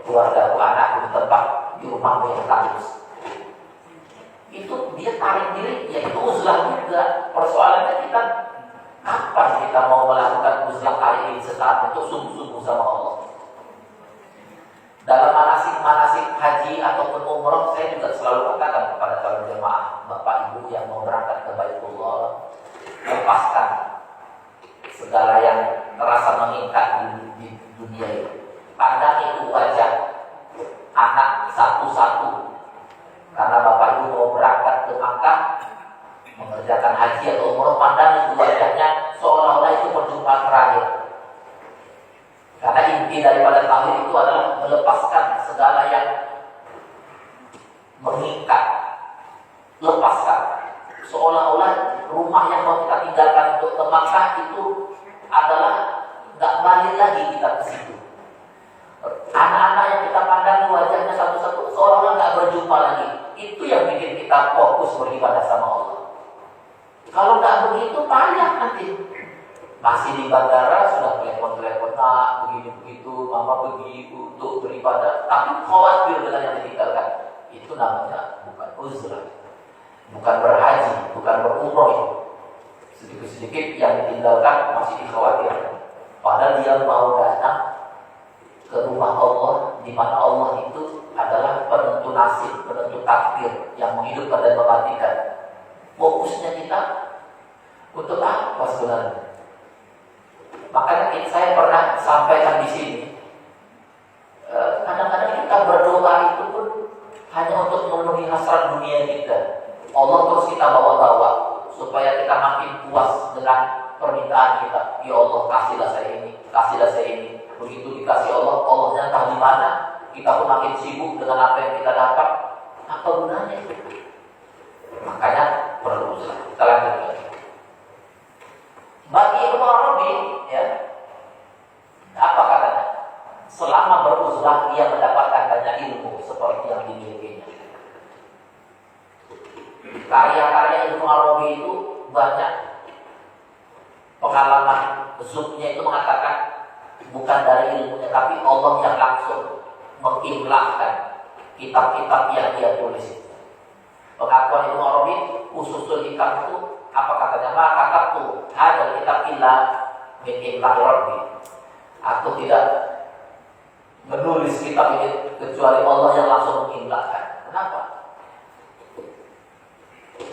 keluargaku, anakku di tempat di rumahmu yang tandus. Itu dia tarik diri, yaitu uzlah juga. Persoalannya kita kapan kita mau melakukan uzlah tarik diri sesaat untuk sungguh-sungguh sama Allah. Dalam manasik haji ataupun umroh, saya juga selalu katakan kepada calon jemaah, Bapak Ibu yang mau berangkat ke Baitullah, lepaskan segala yang terasa mengikat di dunia ini. Pandang itu wajah anak satu-satu. Karena Bapak Ibu mau berangkat ke Makkah, mengerjakan haji atau umroh, pandang itu wajahnya seolah-olah itu perjumpaan terakhir. Karena inti daripada tauhid itu adalah melepaskan segala yang mengikat. Lepaskan. Seolah-olah rumah yang mau kita tinggalkan untuk ke Makkah itu adalah gak balik lagi kita ke situ. Anak-anak yang kita pandangi wajah kita fokus beribadah sama Allah. Kalau nggak begitu payah nanti. Masih di bandara sudah telepon-telepon, begini begitu, mama pergi untuk beribadah, tapi khawatir dengan yang ditinggalkan. Itu namanya bukan uzrah, bukan berhaji, bukan berumroh itu. Sedikit-sedikit yang ditinggalkan masih dikhawatirkan. Padahal dia mau datang ke rumah Allah, di mana Allah itu adalah penentu nasib, penentu takdir yang menghidupkan dan mematikan. Fokusnya kita untuk apa sebenarnya? Makanya saya pernah sampaikan di sini, kadang-kadang kita berdoa itu pun hanya untuk memenuhi hasrat dunia kita. Allah terus kita bawa-bawa supaya kita makin puas dengan permintaan kita. Ya Allah, kasihlah saya ini, kasihlah saya ini. Begitu dikasih Allah, Allahnya entah di mana, kita pun makin sibuk dengan apa yang kita dapat. Apa gunanya itu? Makanya perlu usaha. Kita lanjutkan. Bagi Ibnu Arabi, ya, apa katanya? Selama beruzlah ia mendapatkan banyak ilmu seperti yang dimilikinya. Karya-karya Ibnu Arabi itu banyak. Pengalaman Zubnya itu mengatakan bukan dari ilmunya, tapi Allah yang langsung mengimlahkan kitab-kitab yang dia tulis. Pengakuan Ibnu Arabi khususul hikam itu apa katanya? Maka kataku hadal kitab illa min imlahi Rabbi. Aku tidak menulis kitab ini kecuali Allah yang langsung mengimlahkan. Kenapa?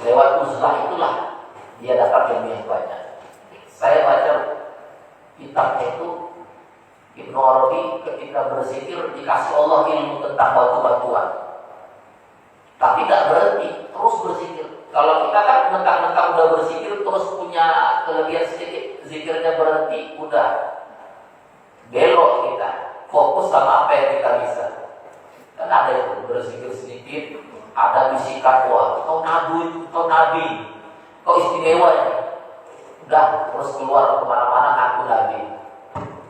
Lewat uzlah itulah dia dapat ilmu yang banyak. Saya baca kitabnya itu, Ibnu Arabi ketika berzikir dikasih Allah ilmu tentang batu-batuan, tapi tidak berhenti, terus berzikir. Kalau kita kan mentang-mentang udah berzikir terus punya kelebihan sedikit, zikirnya berhenti, udah belok kita, fokus sama apa yang kita bisa. Kan ada itu berzikir sedikit, ada bisikan, wah kau nabi, kau istimewa ini. Udah terus keluar kemana-mana ngaku nabi,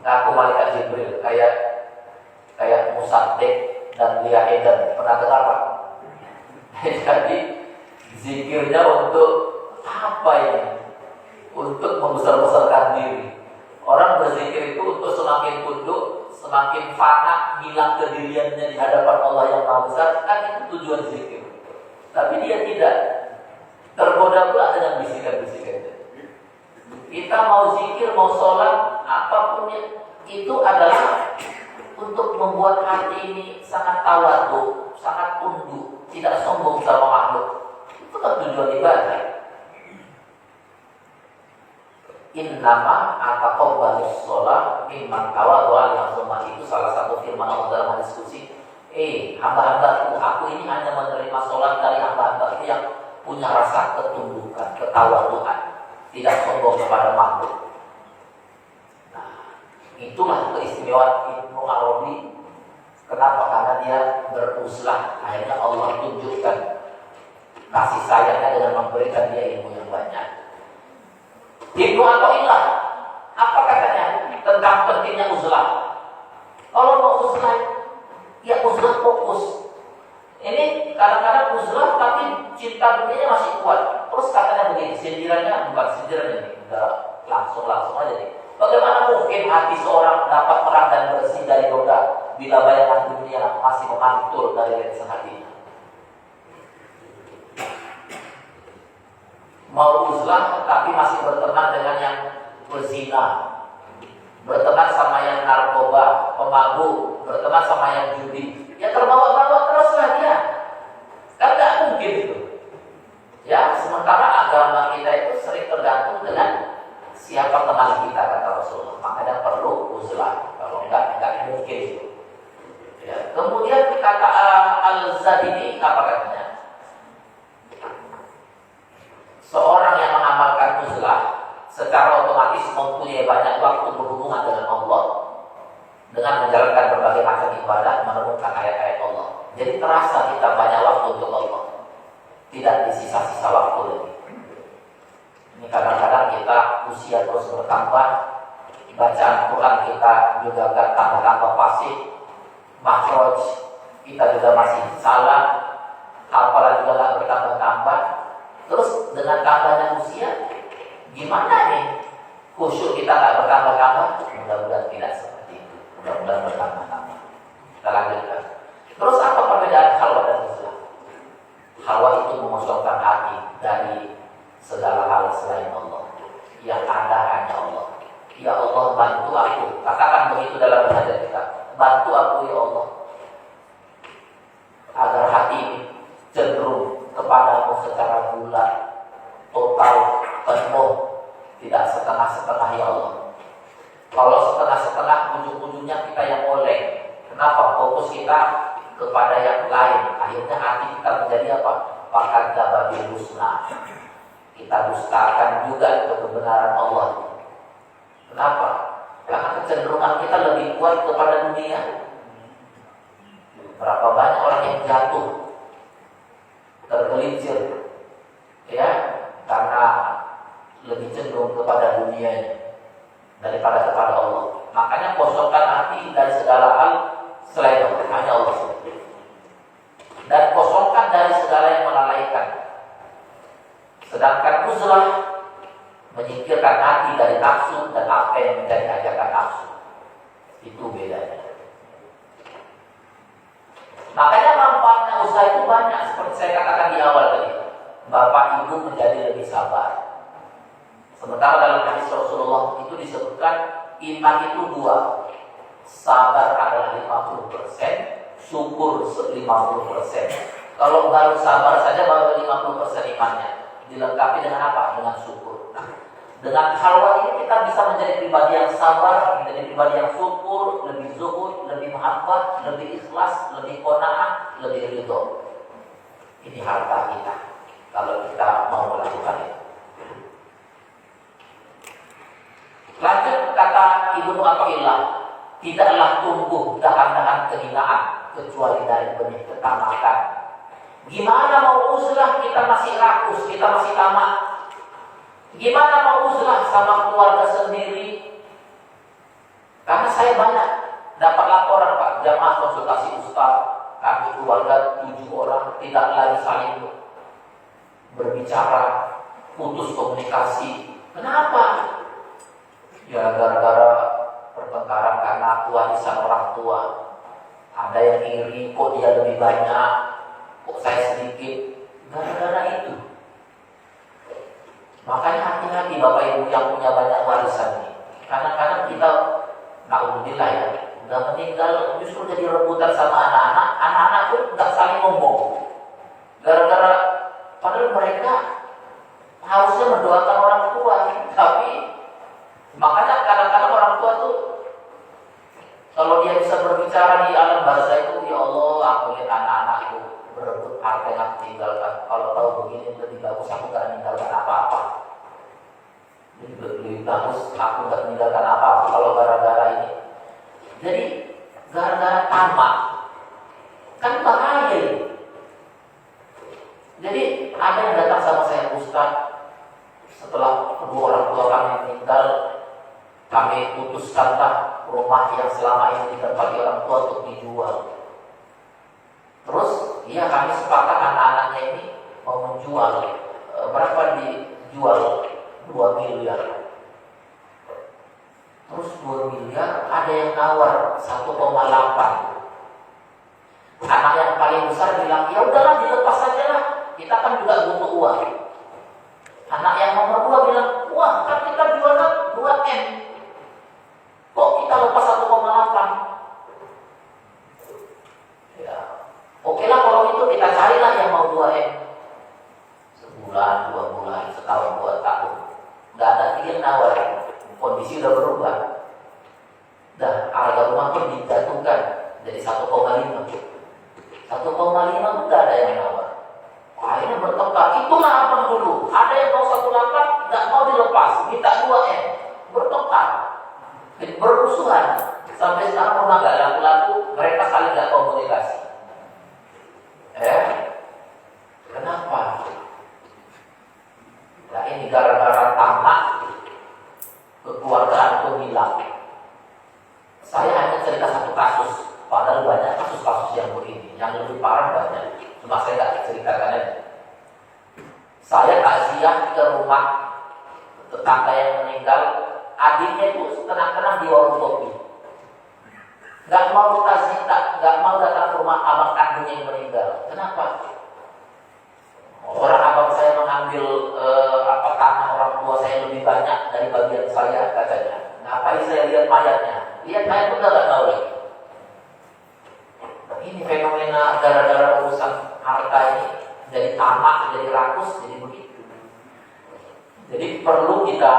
ngaku malaikat Jibril, kayak Musaddiq dan Lia Eden. Pernah dengar Pak? Jadi zikirnya untuk apa ini? Untuk membesar-besarkan diri. Orang berzikir itu untuk semakin tunduk, semakin fana, hilang kediriannya di hadapan Allah yang Maha Besar. Kan itu tujuan zikir. Tapi dia tidak tergoda pula dengan bisikan-bisikan. Kita mau zikir, mau sholat, apapun itu adalah untuk membuat hati ini sangat tawadhu, sangat tunduk, tidak sombong sama makhluk. Itu kan tujuan ibadah. Innama ataqabbalus shalah mimman tawadhu al-yawma. Itu salah satu firman Allah dalam hadis qudsi. Hamba-hambaku, aku ini hanya menerima sholat dari hamba-hambaku yang punya rasa ketundukan, ketawaduan, tidak sombong kepada makhluk. Nah, itulah keistimewaan Ibnu Arabi. Kenapa? Karena dia beruzlah. Akhirnya Allah tunjukkan kasih sayangnya dengan memberikan dia ilmu yang banyak. Ibnu Athaillah, apa katanya tentang pentingnya uzlah? Kalau mau uzlah, ya uzlah fokus. Ini kadang-kadang uzlah tapi cinta dunianya masih kuat. Terus katanya begini, sindirannya bukan sindiran ini, udah langsung aja nih. Bagaimana mungkin hati seorang dapat terang dan bersih dari noda bila bayangan dunia masih memantul dari lensa hatinya? Mau uzlah tapi masih berteman dengan yang berzina, berteman sama yang narkoba, pemabuk, berteman sama yang judi, ya terbawa-bawa teruslah dia. Kan gak mungkin itu. Ya, sementara agama kita itu sering tergantung dengan siapa teman kita, kata Rasulullah. Makanya perlu uzlah. Kalau enggak mungkin itu. Ya. Kemudian kata Al-Zabidi apa katanya? Seorang yang mengamalkan uzlah secara otomatis mempunyai banyak waktu berhubungan dengan Allah dengan menjalankan berbagai macam ibadah, merenungkan ayat-ayat Allah. Jadi terasa kita banyak waktu untuk Allah, tidak disisa-sisa waktu lagi. Ini kadang-kadang kita usia terus bertambah, bacaan Quran kita juga agak tambah-tambah fasih, makhraj kita juga masih salah, hafalan juga nggak bertambah-tambah. Terus dengan tambahnya usia, gimana nih? Khusyuk kita nggak bertambah-tambah? Mudah-mudahan tidak seperti itu. Mudah-mudahan bertambah-tambah. Kita lanjutkan. Terus apa perbedaan halwa dan uzlah? Halwa itu mengosongkan hati dari segala hal selain Allah. Yang ada hanya Allah. Ya Allah, bantu aku. Katakan begitu dalam hajat kita. Bantu aku ya Allah, agar hati cenderung kepadamu secara bulat, total, penuh, tidak setengah-setengah ya Allah. Kalau setengah-setengah, ujung-ujungnya kita yang oleh. Kenapa? Fokus kita kepada yang lain. Akhirnya hati kita menjadi apa? Pakat dababil husna. Kita dustakan juga kebenaran Allah. Kenapa? Karena kecenderungan kita lebih kuat kepada dunia. Berapa banyak orang yang jatuh, tergelincir, ya, karena lebih cenderung kepada dunia daripada kepada Allah. Makanya kosongkan hati dari segala hal selain Allah, hanya Allah. Dan kosongkan dari segala yang melalaikan. Sedangkan uzlah menyingkirkan hati dari nafsu dan apa yang menjadi ajakan nafsu. Itu bedanya. Makanya manfaatnya usaha itu banyak. Seperti saya katakan di awal tadi, bapak ibu menjadi lebih sabar. Sementara dalam hadis Rasulullah itu disebutkan iman itu dua. Sabar adalah 50%, syukur 50%. Kalau baru sabar saja baru 50% imannya. Dilengkapi dengan apa? Dengan syukur. Nah, dengan halwa ini kita bisa menjadi pribadi yang sabar, menjadi pribadi yang syukur, lebih zuhud, lebih mahabbah, lebih ikhlas, lebih qanaah, lebih ridho. Ini harta kita kalau kita mau melakukan itu. Lanjut kata Ibnu Athaillah, tidaklah tumbuh dahan-dahan kehinaan kecuali dari benih ketamakan. Gimana mau uzlah kita masih rakus, kita masih tamak? Gimana mau uzlah sama keluarga sendiri? Karena saya banyak dapat laporan Pak, jamaah konsultasi ustaz, kami keluarga 7 orang tidak lagi saling berbicara, putus komunikasi. Kenapa? Ya gara-gara pertengkaran karena warisan orang tua. Ada yang iri, kok dia lebih banyak, kok saya sedikit. Gara-gara itu. Makanya hati-hati Bapak Ibu yang punya banyak warisan nih. Kadang-kadang kita, na'udzubillah ya, udah meninggal justru jadi rebutan sama anak-anak. Anak-anak pun gak saling ngomong. Gara-gara padahal mereka harusnya mendoakan orang tua, tapi makanya kadang-kadang orang tua tuh kalau dia bisa berbicara di alam bahasa itu, ya Allah, aku lihat anak-anakku berebut harta yang aku tinggalkan. Kalau tahu begini lebih bagus aku gak meninggalkan apa-apa. Jadi lebih bagus aku gak meninggalkan apa-apa kalau gara-gara ini. Jadi gara-gara tamak kan bahaya ini. Jadi ada yang datang sama saya, Ustaz, setelah kedua orang tua kami meninggal, kami putuskanlah rumah yang selama ini ditempati orang tua untuk dijual. Terus, iya kami sepakat anak-anaknya ini mau menjual. Berapa dijual? 2 miliar. Terus 2 miliar, ada yang nawar 1,8. Anak yang paling besar bilang, ya udahlah dilepas saja lah. Kita kan juga butuh uang. Anak yang nomor 2 bilang, wah kan kita jualnya 2M. Kok kita lepas 1,8? Ya, oke lah kalau gitu kita carilah yang mau 2M. Sebulan, 2 bulan, setahun, 2 tahun. Gak ada yang nawar. Kondisi udah berubah. Dan harga rumah pun dijatuhkan jadi 1,5. 1,5 pun gak ada yang nawar. Akhirnya bertengkar. Itulah abang dulu. Ada yang mau 1,8 gak mau dilepas, minta 2M. Bertengkar, bermusuhan. Sampai sekarang rumah gak laku-laku, mereka saling gak komunikasi. Kenapa? Nah ini gara-gara tamak, kekeluargaan itu hilang. Saya hanya cerita satu kasus, padahal banyak kasus-kasus yang begini, yang lebih parah banyak. Cuma saya tidak ceritakan aja. Saya takziah ke rumah tetangga yang meninggal, adiknya itu tenang-tenang di warung kopi. Gak mau takziah, gak mau datang ke rumah abang kandungnya yang meninggal. Kenapa? Orang abang saya mengambil tanah orang tua saya lebih banyak dari bagian saya, katanya. Ngapain saya lihat mayatnya? Lihat mayat pun gak tahu lagi. Ini fenomena gara-gara urusan harta ini jadi tamak, jadi rakus, jadi begitu. Jadi perlu kita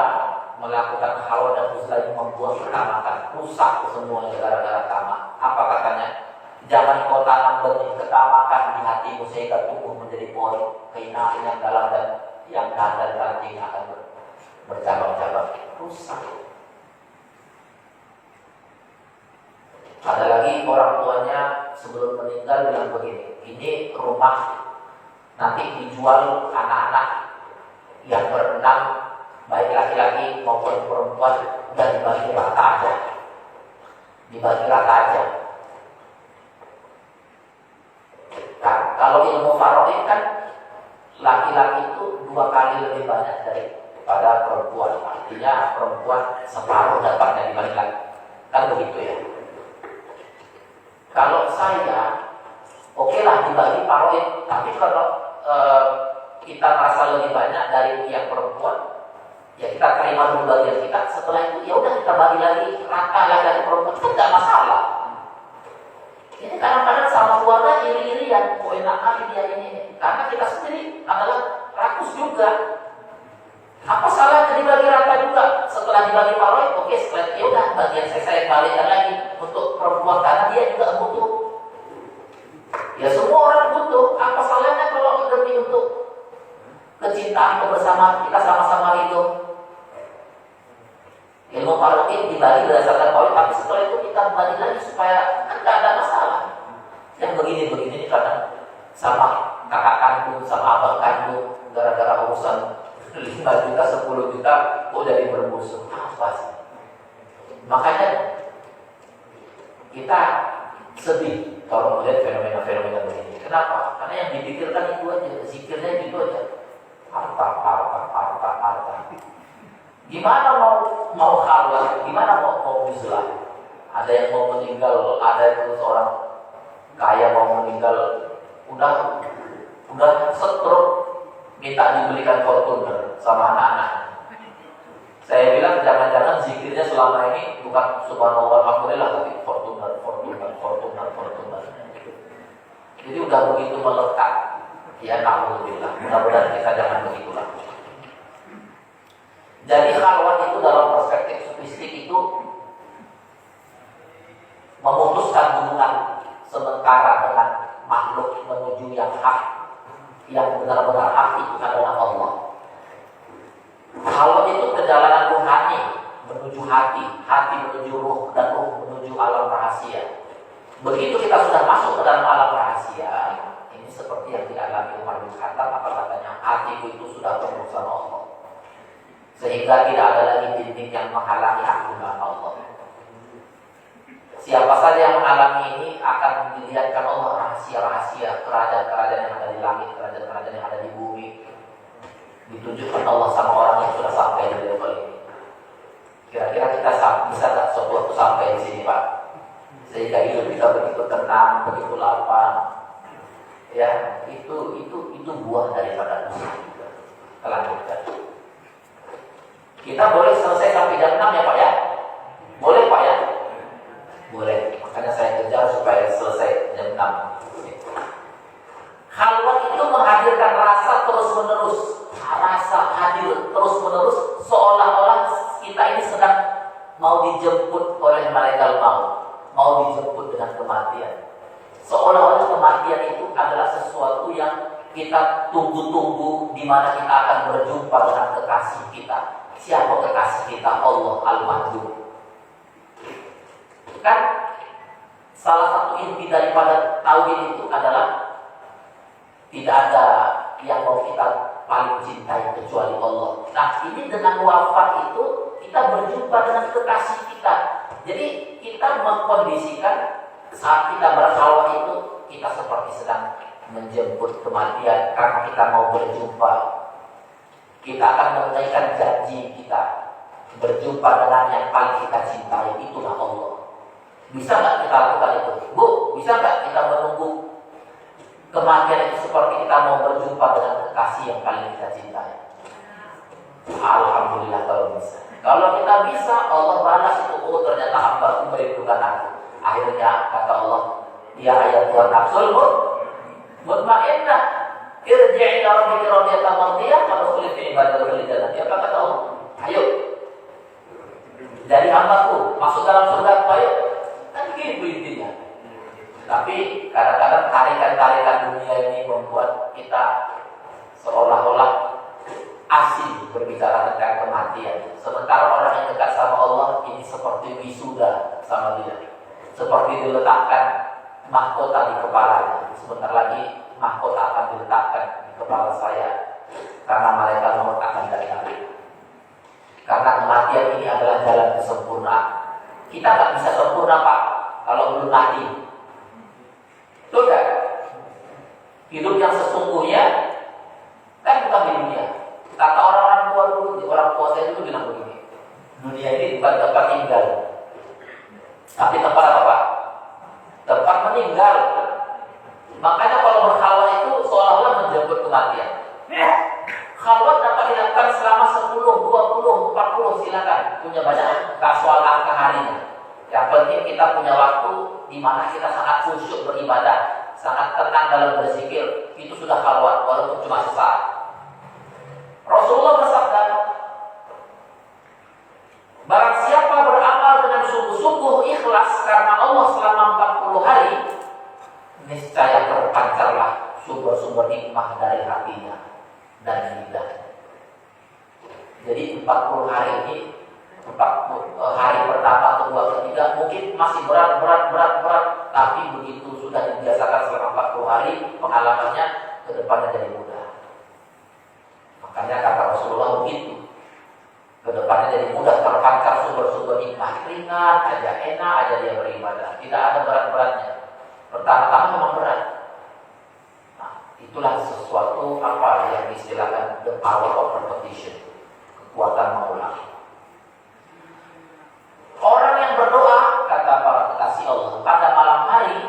melakukan hawa dan usaha yang membuang ketamakan, rusak semuanya gara-gara tamak. Apa katanya? Jangan kau tanam benih ketamakan di hatimu sehingga tumbuh menjadi pohon kehinaan yang dalam dan yang dahan dan ranting akan bercabang-cabang. Rusak. Ada lagi orang tuanya sebelum meninggal bilang begini, ini rumah nanti dijual anak-anak yang berenam, baik laki-laki maupun perempuan, dan dibagi rata aja. Dibagi rata aja. Nah, kalau ilmu faraid kan laki-laki itu 2 kali lebih banyak daripada perempuan. Artinya perempuan separuh dapatnya dibanding laki. Kan begitu ya. Kalau saya, oke lah dibagi faraid, tapi kalau kita merasa lebih banyak dari yang perempuan, ya kita terima dulu bagian kita. Setelah itu ya udah kita bagi lagi rata lagi perempuan, itu tidak masalah. Ini kadang-kadang sama keluarga iri-iri yang enak kali dia ini, karena kita sendiri adalah rakus juga. Apa salahnya dibagi rata juga? Setelah dibagi faraid, oke, setelah itu ya udah bagian saya balikkan lagi untuk perempuan karena dia juga butuh. Ya semua orang butuh. Apa salahnya kalau demi untuk kecintaan kebersamaan kita sama-sama hidup? Ilmu faraid dibagi berdasarkan faraid, tapi setelah itu kita bagi lagi supaya kan tidak ada masalah. Yang begini-begini ini kadang sama kakak kandung, sama abang kandung, gara-gara urusan 5 juta, 10 juta, kok jadi bermusuh? Apa sih? Makanya kita sedih kalau melihat fenomena-fenomena begini. Kenapa? Karena yang dipikirkan itu aja, zikirnya itu aja. Harta. Gimana mau khalwat? Gimana mau uzlah? Ada yang mau meninggal, ada itu seorang kaya mau meninggal, udah setruk, minta dibelikan Fortuner sama anak-anak. Saya bilang jangan-jangan zikirnya selama ini bukan subhanallah alhamdulillah, tapi Fortuner. Jadi udah begitu melekat. Ya alhamdulillah. Mudah-mudahan kita jangan begitulah. Jadi khalwat itu dalam perspektif sufistik itu memutuskan hubungan sementara dengan makhluk menuju yang hak, yang benar-benar hak itu adalah Allah. Kalau itu perjalanan rohani menuju hati menuju ruh, dan ruh menuju alam rahasia. Begitu kita sudah masuk ke dalam alam rahasia, ini seperti yang dialami Umar bin Khattab, apa katanya, hatiku itu sudah penuh sama Allah, sehingga tidak ada lagi dinding yang menghalangi aku dengan Allah. Siapa saja yang mengalami ini akan dilihatkan Allah rahasia-rahasia kerajaan-kerajaan yang ada di langit, kerajaan-kerajaan yang ada di bumi. Ditunjukkan Allah sama orang yang sudah sampai di level ini. Kira-kira kita bisa tak suatu waktu sampai di sini, Pak? Sehingga hidup kita begitu tenang, begitu lapang. Ya, itu buah daripada dosa. Lanjutkan. Kita boleh selesai sampai jam 6 ya, Pak ya? Boleh, Pak ya? Boleh. Makanya saya kejar supaya selesai jam 6. Khalwat itu menghadirkan rasa terus-menerus. Rasa hadir terus-menerus, seolah-olah kita ini sedang mau dijemput oleh malaikat maut, mau dijemput dengan kematian. Seolah-olah kematian itu adalah sesuatu yang kita tunggu-tunggu, di mana kita akan berjumpa dengan kekasih kita. Siapa kekasih kita? Allah Al-Mahdum. Kan salah satu inti daripada tauhid itu adalah tidak ada yang mau kita paling cintai kecuali Allah. Nah, ini dengan wafat itu kita berjumpa dengan kekasih kita. Jadi kita mengkondisikan saat kita berkhalwat itu kita seperti sedang menjemput kematian karena kita mau berjumpa kita akan menunaikan janji kita berjumpa dengan yang paling kita cintai, itulah Allah. Bisa nggak kita lakukan itu? Bu, bisa nggak kita menunggu kematian itu seperti kita mau berjumpa dengan kekasih yang paling kita cintai? Alhamdulillah kalau bisa. Kalau kita bisa, Allah balas itu. Oh, ternyata hamba merindukan aku. Akhirnya kata Allah, ya ayat Tuhan nafsul mutmainnah, irji' ila rabbika radiyatan mardiyah, fadkhuli fi ibadati jannah. Apa kata Allah? Ayo, jadi hambaku, masuk dalam surga, ayo. Kan gitu intinya. Tapi kadang-kadang tarikan-tarikan dunia ini membuat kita seolah-olah asing berbicara tentang kematian. Sementara orang yang dekat sama Allah ini seperti wisuda sama dia, seperti diletakkan mahkota di kepalanya. Sebentar lagi mahkota akan diletakkan di kepala saya karena malaikat maut akan datang. Karena kematian ini adalah jalan kesempurnaan. Kita tak bisa sempurna Pak kalau belum mati. Betul kan? Hidup yang sesungguhnya kan bukan di dunia. Kata orang-orang tua dulu, orang tua saya dulu bilang begini, dunia ini bukan tempat tinggal, tapi tempat apa Pak? Tempat meninggal. Makanya kalau berkhalwat itu seolah-olah menjemput kematian. Khalwat dapat dilakukan selama 10, 20, 40, silakan. Punya banyak soal angka harinya. Yang penting kita punya waktu di mana kita sangat khusyuk beribadah, sangat tenang dalam berzikir. Itu sudah khalwat walaupun cuma sesaat. Rasulullah bersabda, barang siapa beramal dengan sungguh-sungguh ikhlas karena Allah selama 40 hari, niscaya terpancarlah sumber-sumber hikmah dari hatinya dan lidah. Jadi 40 hari ini, 40 hari pertama atau 2 ketiga mungkin masih berat, tapi begitu sudah dibiasakan selama 40 hari, pengalamannya ke depannya jadi mudah. Makanya kata Rasulullah begitu, ke depannya jadi mudah, terpancar sumber-sumber hikmah, ringan aja, enak aja dia beribadah, tidak ada berat-beratnya. Pertama-tama memang berat. Nah, itulah sesuatu apa yang diistilahkan the power of repetition, kekuatan mengulang. Orang yang berdoa, kata para kekasih Allah, pada malam hari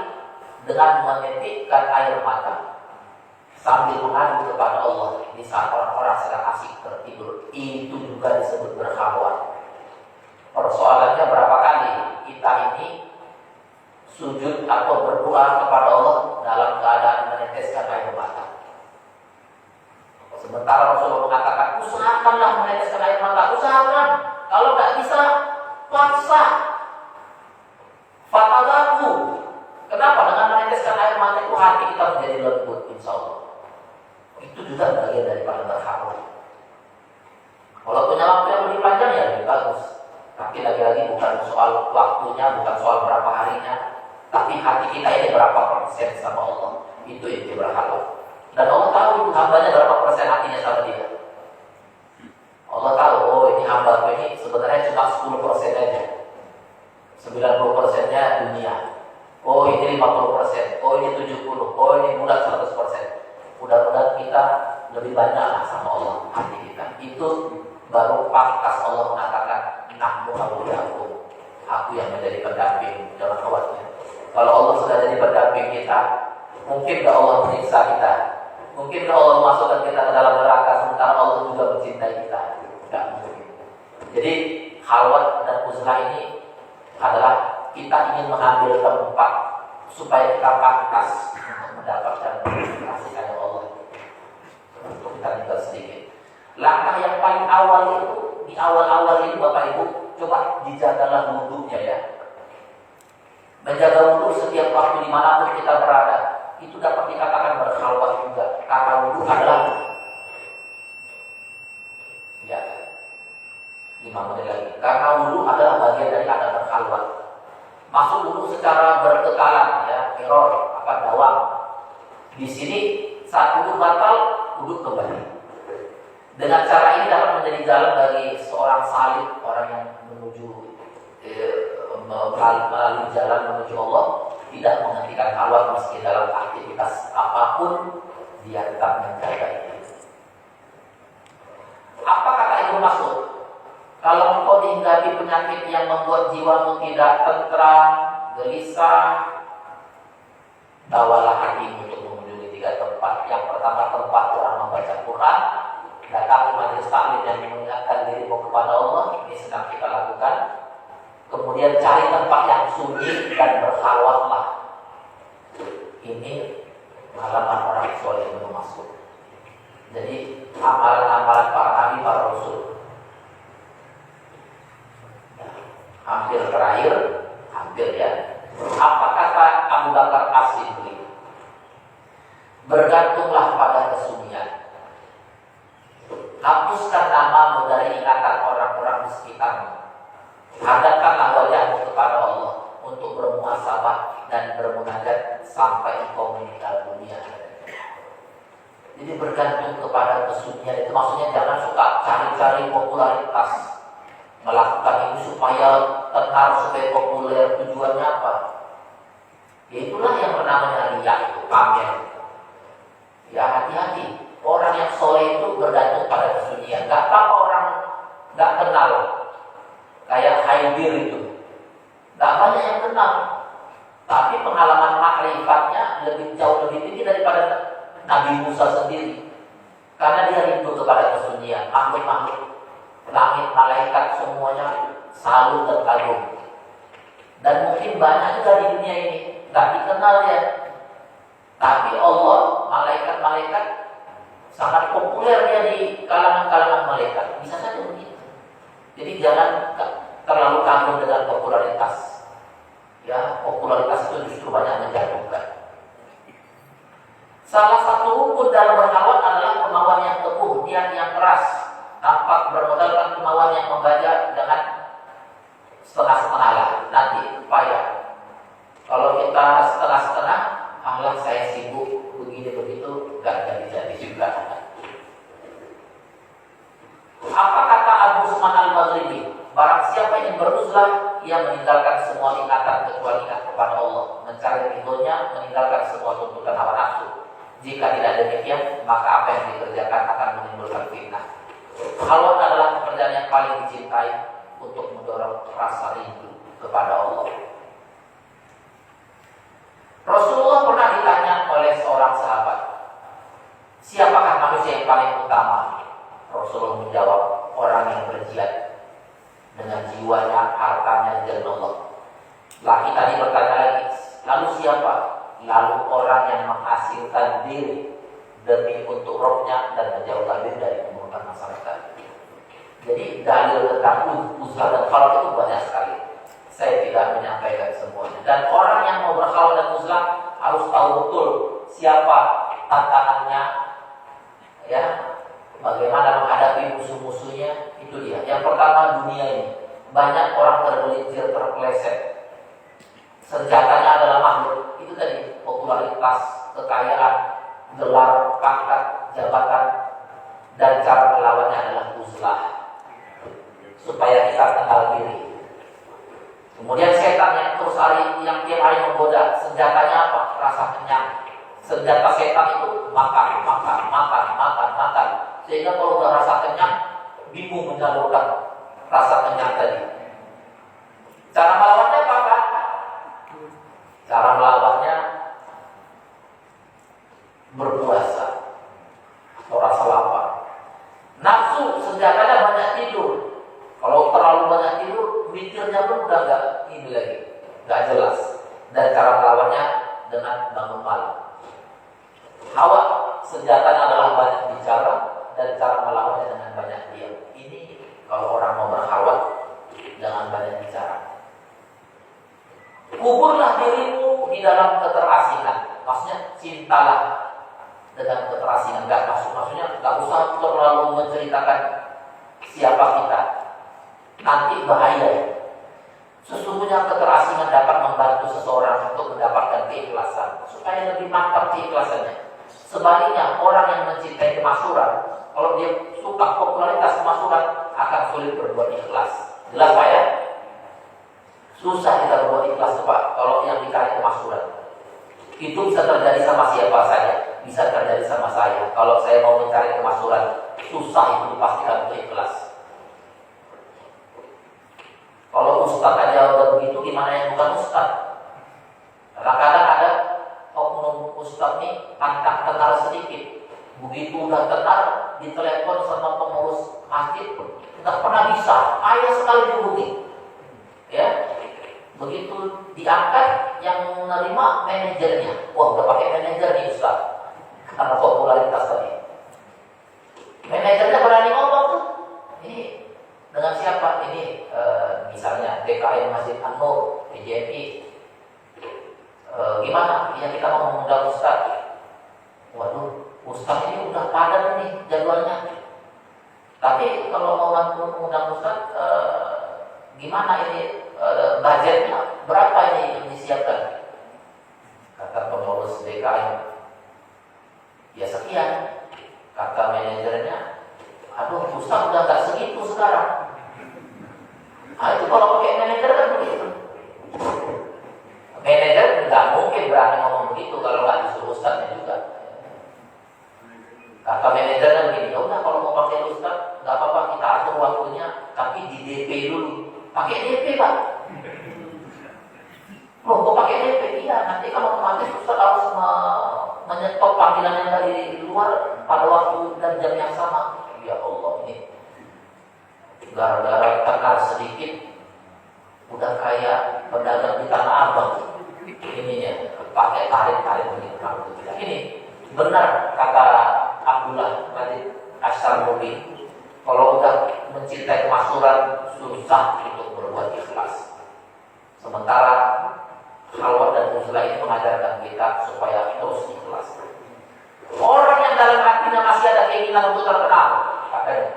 dengan menitikkan air mata sambil mengadu kepada Allah di saat orang-orang sedang asik tertidur, itu juga disebut berkhalwat. Persoalannya berapa kali kita ini sujud atau berdoa kepada Allah dalam keadaan meneteskan air mata. Sementara Rasulullah mengatakan, usahakanlah meneteskan air mata, usahakan. Kalau tidak bisa, paksa. Fatadaku. Kenapa? Dengan meneteskan air mata itu hati kita menjadi lembut, insya Allah. Itu juga bagian daripada berkhalwat. Kalau punya waktu yang lebih panjang ya lebih bagus. Tapi lagi-lagi bukan soal waktunya, bukan soal berapa harinya, tapi hati kita ini berapa persen sama Allah. Itu inti berkhalwat. Dan Allah tahu itu hambanya berapa persen hatinya sama dia. Allah tahu, oh ini hamba ini sebenarnya cuma 10% aja, 90%-nya dunia. Oh ini 50%, oh ini 70%, oh ini budak 100%. Mudah-mudahan kita lebih banyak lah sama Allah hati kita. Itu baru pantas Allah mengatakan, nahnu awliyakum, aku yang menjadi pendamping. Jangan khawatir. Kalau Allah sudah jadi pendamping kita, mungkin gak Allah menyiksa kita, mungkin gak Allah masukkan kita ke dalam neraka, sementara Allah juga mencintai kita. Gak mungkin. Jadi khalwat dan uzlah ini adalah kita ingin mengambil tempat supaya kita pantas mendapatkan kasih sayang Allah. Untuk kita tinggal sedikit. Langkah yang paling awal itu, di awal-awal ini Bapak Ibu, coba dijagalah wudhunya ya. Menjaga wudhu setiap waktu dimanapun kita berada, itu dapat dikatakan berkhalwat juga. Karena wudhu adalah, ya, 5 menit lagi. Karena wudhu adalah bagian dari adab berkhalwat. Masuk wudhu secara berkekalan, ya, mirror, dawam. Di sini saat wudhu batal, wudhu kembali. Dengan cara ini dapat menjadi jalan bagi seorang salib, orang yang menuju melalui jalan menuju Allah, tidak menghentikan khalwat meski dalam aktivitas apapun, dia tetap menjaga itu. Apa kata Ibnu Mas'ud? Kalau engkau dihinggapi penyakit yang membuat jiwamu tidak tentram, gelisah, bawalah hatimu untuk mengunjungi 3 tempat. Yang pertama, tempat orang membaca Quran. Datangi majelis taklim yang mengingatkan dirimu kepada Allah. Ini sedang kita lakukan. Kemudian cari tempat yang sunyi dan berkhalwatlah. Ini pengalaman orang soleh Ibnu Mas'ud. Jadi amalan-amalan para nabi, para rasul. Hampir terakhir, hampir ya. Apa kata Abu Bakar As-Siddiq? Bergantunglah pada kesunyian. Hapuskan namamu dari ingatan orang-orang di sekitarmu. Hadapkanlah wajahmu kepada Allah untuk bermuhasabah dan bermunajat sampai engkau meninggal dunia. Jadi bergantung kepada kesunyian itu maksudnya jangan suka cari-cari popularitas. Melakukan itu supaya tenar, supaya populer. Tujuannya apa? Ya itulah yang namanya riya itu, pamer. Ya hati-hati. Orang yang soleh itu bergantung pada kesunyian. Gak apa orang gak kenal. Kayak Haidir itu. Gak banyak yang kenal. Tapi pengalaman makrifatnya jauh lebih tinggi daripada Nabi Musa sendiri. Karena dia rindu kepada kesunyian. Makhluk-makhluk langit, malaikat semuanya salut dan kagum. Dan mungkin banyak juga di dunia ini gak dikenal ya. Tapi Allah, malaikat-malaikat sangat populer dia di kalangan-kalangan malaikat. Bisa saja begitu. Jadi jangan terlalu kagum dengan popularitas. Ya, popularitas itu justru banyak menjatuhkan. Salah satu rukun dalam berkhawat adalah kemauan yang teguh, niat yang keras. Tampak bermodalkan kemauan yang membaca dengan setengah-setengah lah. Nanti upaya. Kalau kita setengah-setengah, ahlak saya sibuk begini begitu, gak jadi juga. Apa kata Abu Usman Al-Maghribi? Barang siapa yang beruzlah, ia meninggalkan semua ingatan kecuali ingat kepada Allah, mencari ridhonya, meninggalkan semua tuntutan hawa nafsu. Jika tidak demikian, maka apa yang dikerjakan akan menimbulkan fitnah. Khalwat adalah pekerjaan yang paling dicintai untuk mendorong rasa rindu kepada Allah. Rasulullah pernah ditanya oleh seorang sahabat, siapakah manusia yang paling utama? Rasulullah menjawab, orang yang berjihad dengan jiwanya, hartanya di jalan Allah. Laki tadi bertanya lagi, lalu siapa? Lalu orang yang menghasilkan diri demi untuk rohnya dan menjauhkan diri dari keburukan masyarakat. Jadi dalil tentang usaha dan khalwat itu banyak sekali. Saya tidak menyampaikan semuanya. Dan orang yang mau berkhalwat dan uzlah harus tahu betul siapa tantangannya, ya, bagaimana menghadapi musuh-musuhnya. Itu dia. Yang pertama, dunia ini banyak orang tergelincir, terpeleset. Senjatanya adalah makhluk. Itu tadi, popularitas, kekayaan, gelar, pangkat, jabatan, dan cara melawannya adalah uzlah, supaya kita kenal diri. Kemudian setan yang terus yang tiap hari menggoda, senjatanya apa? Rasa kenyang. Senjata setan itu makan. Sehingga kalau udah rasa kenyang, bingung menyalurkan rasa kenyang tadi. Cara melawannya apa? Cara melawannya berpuasa atau rasa lapar. Nafsu senjatanya banyak tidur. Kalau terlalu banyak tidur, mikirnya pun udah nggak ini lagi, nggak jelas. Dan cara melawannya dengan bangun malam. Hawa senjatanya adalah banyak bicara dan cara melawannya dengan banyak diam. Ini kalau orang mau berkhawat, jangan banyak bicara. Kuburlah dirimu di dalam keterasingan. Maksudnya cintalah dengan keterasingan. Maksudnya nggak usah terlalu menceritakan siapa kita. Nanti bahaya. Sesungguhnya keterasingan dapat membantu seseorang untuk mendapatkan keikhlasan, supaya lebih mantap keikhlasannya. Sebaliknya, orang yang mencintai kemasyhuran, kalau dia suka popularitas kemasyhuran, akan sulit berbuat ikhlas. Jelas Pak ya? Susah kita berbuat ikhlas Pak kalau yang dicari kemasyhuran. Itu bisa terjadi sama siapa saja, bisa terjadi sama saya. Kalau saya mau mencari kemasyhuran, susah itu dipastikan untuk Ustaz nih antang tenar sedikit. Begitu udah tenar, ditelepon sama pengurus masjid, nggak pernah bisa, ayah sekali dihubungi. Ya, begitu diangkat yang menerima manajernya. Wah, udah pakai manajer nih Ustaz, karena popularitas tadi. Manajernya berani ngomong tuh, ini dengan siapa? Ini misalnya DKM Masjid An-Nur, PJMI. Gimana? Ya kita mau mengundang Ustaz. Waduh, Ustaz ini udah padat nih jadwalnya. Tapi kalau mau mengundang Ustaz, gimana ini budgetnya? Berapa ini yang disiapkan? Kata pengurus DKM, ya sekian. Kata manajernya, aduh Ustaz udah gak segitu sekarang. Nah itu kalau pakai manajer kan begitu. Manajer nggak mungkin berani ngomong begitu kalau nggak disuruh Ustaznya juga. Kata manajernya begini, ya udah kalau mau pakai Ustaz nggak apa-apa, kita atur waktunya, tapi di DP dulu. Pakai DP Pak? Loh kok pakai DP? Iya, nanti kalau otomatis Ustaz harus menyetop panggilan yang dari luar pada waktu dan jam yang sama. Ya Allah, ini gara-gara tekar sedikit udah kayak pedagang di Tanah Abang. Ininya pakai tarik-tarik begitu. Ini benar kata Abdullah Radit Asyarmudi, kalau udah mencintai kemaksuran susah untuk berbuat ikhlas. Sementara khalwat dan uzlah ini mengajarkan kita supaya terus ikhlas. Orang yang dalam hatinya masih ada keinginan untuk terkenal, katanya,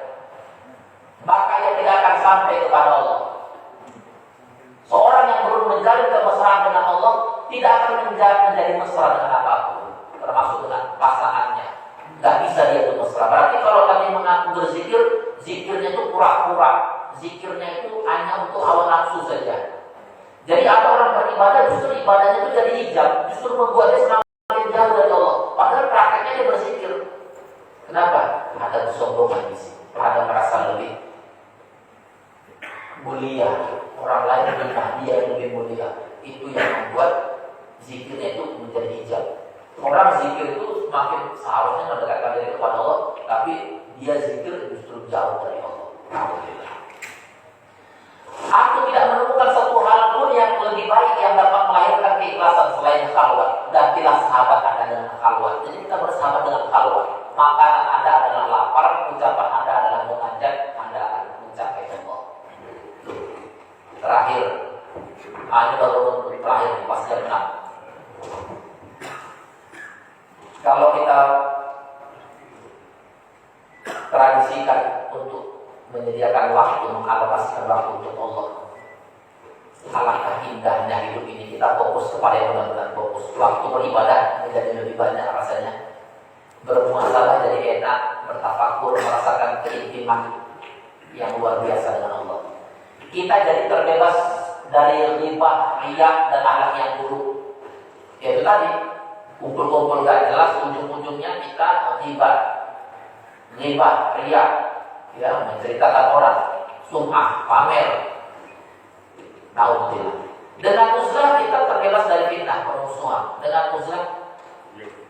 maka ia tidak akan sampai kepada Allah. Seorang yang belum menjalin kemesraan dengan Allah tidak akan menjadi mesra dengan apapun, termasuk dengan pasangannya. Gak bisa dia itu mesra. Berarti kalau tadi mengaku berzikir, zikirnya itu pura-pura, zikirnya itu hanya untuk hawa nafsu saja. Jadi ada orang beribadah, justru ibadahnya itu jadi hijab, justru membuat dia semakin jauh dari Allah. Padahal prakteknya dia berzikir. Kenapa? Ada kesombongan di sini, ada merasa lebih mulia, orang lain menghina, dia lebih mulia. Itu yang membuat zikirnya itu menjadi hijab. Orang zikir itu semakin seharusnya mendekatkan diri kepada Allah, tapi dia zikir justru jauh dari Allah. Alhamdulillah. Aku tidak menemukan satu hal pun yang lebih baik yang dapat melahirkan keikhlasan selain khalwat. Gantilah sahabat Anda dengan khalwat. Jadi kita bersahabat dengan khalwat. Makanan Anda adalah lapar, ucapan Anda adalah mengajak Anda akan mencapai Allah. Terakhir, ini baru terakhir pas jam 6. Kalau kita tradisikan untuk menyediakan waktu, mengalokasikan waktu untuk Allah, alangkah indahnya hidup ini. Kita fokus kepada yang benar-benar fokus. Waktu beribadah menjadi lebih banyak rasanya, bermuasalah jadi enak, bertafakur, merasakan keintiman yang luar biasa dengan Allah. Kita jadi terbebas dari riba, riya, dan akhlak yang buruk. Yaitu tadi, kumpul-kumpul gak jelas, ujung-ujungnya kita riba, riya, ya, menceritakan orang, sum'ah, pamer. Nauzubillah. Dengan uzlah kita terbebas dari fitnah, permusuhan. Dengan uzlah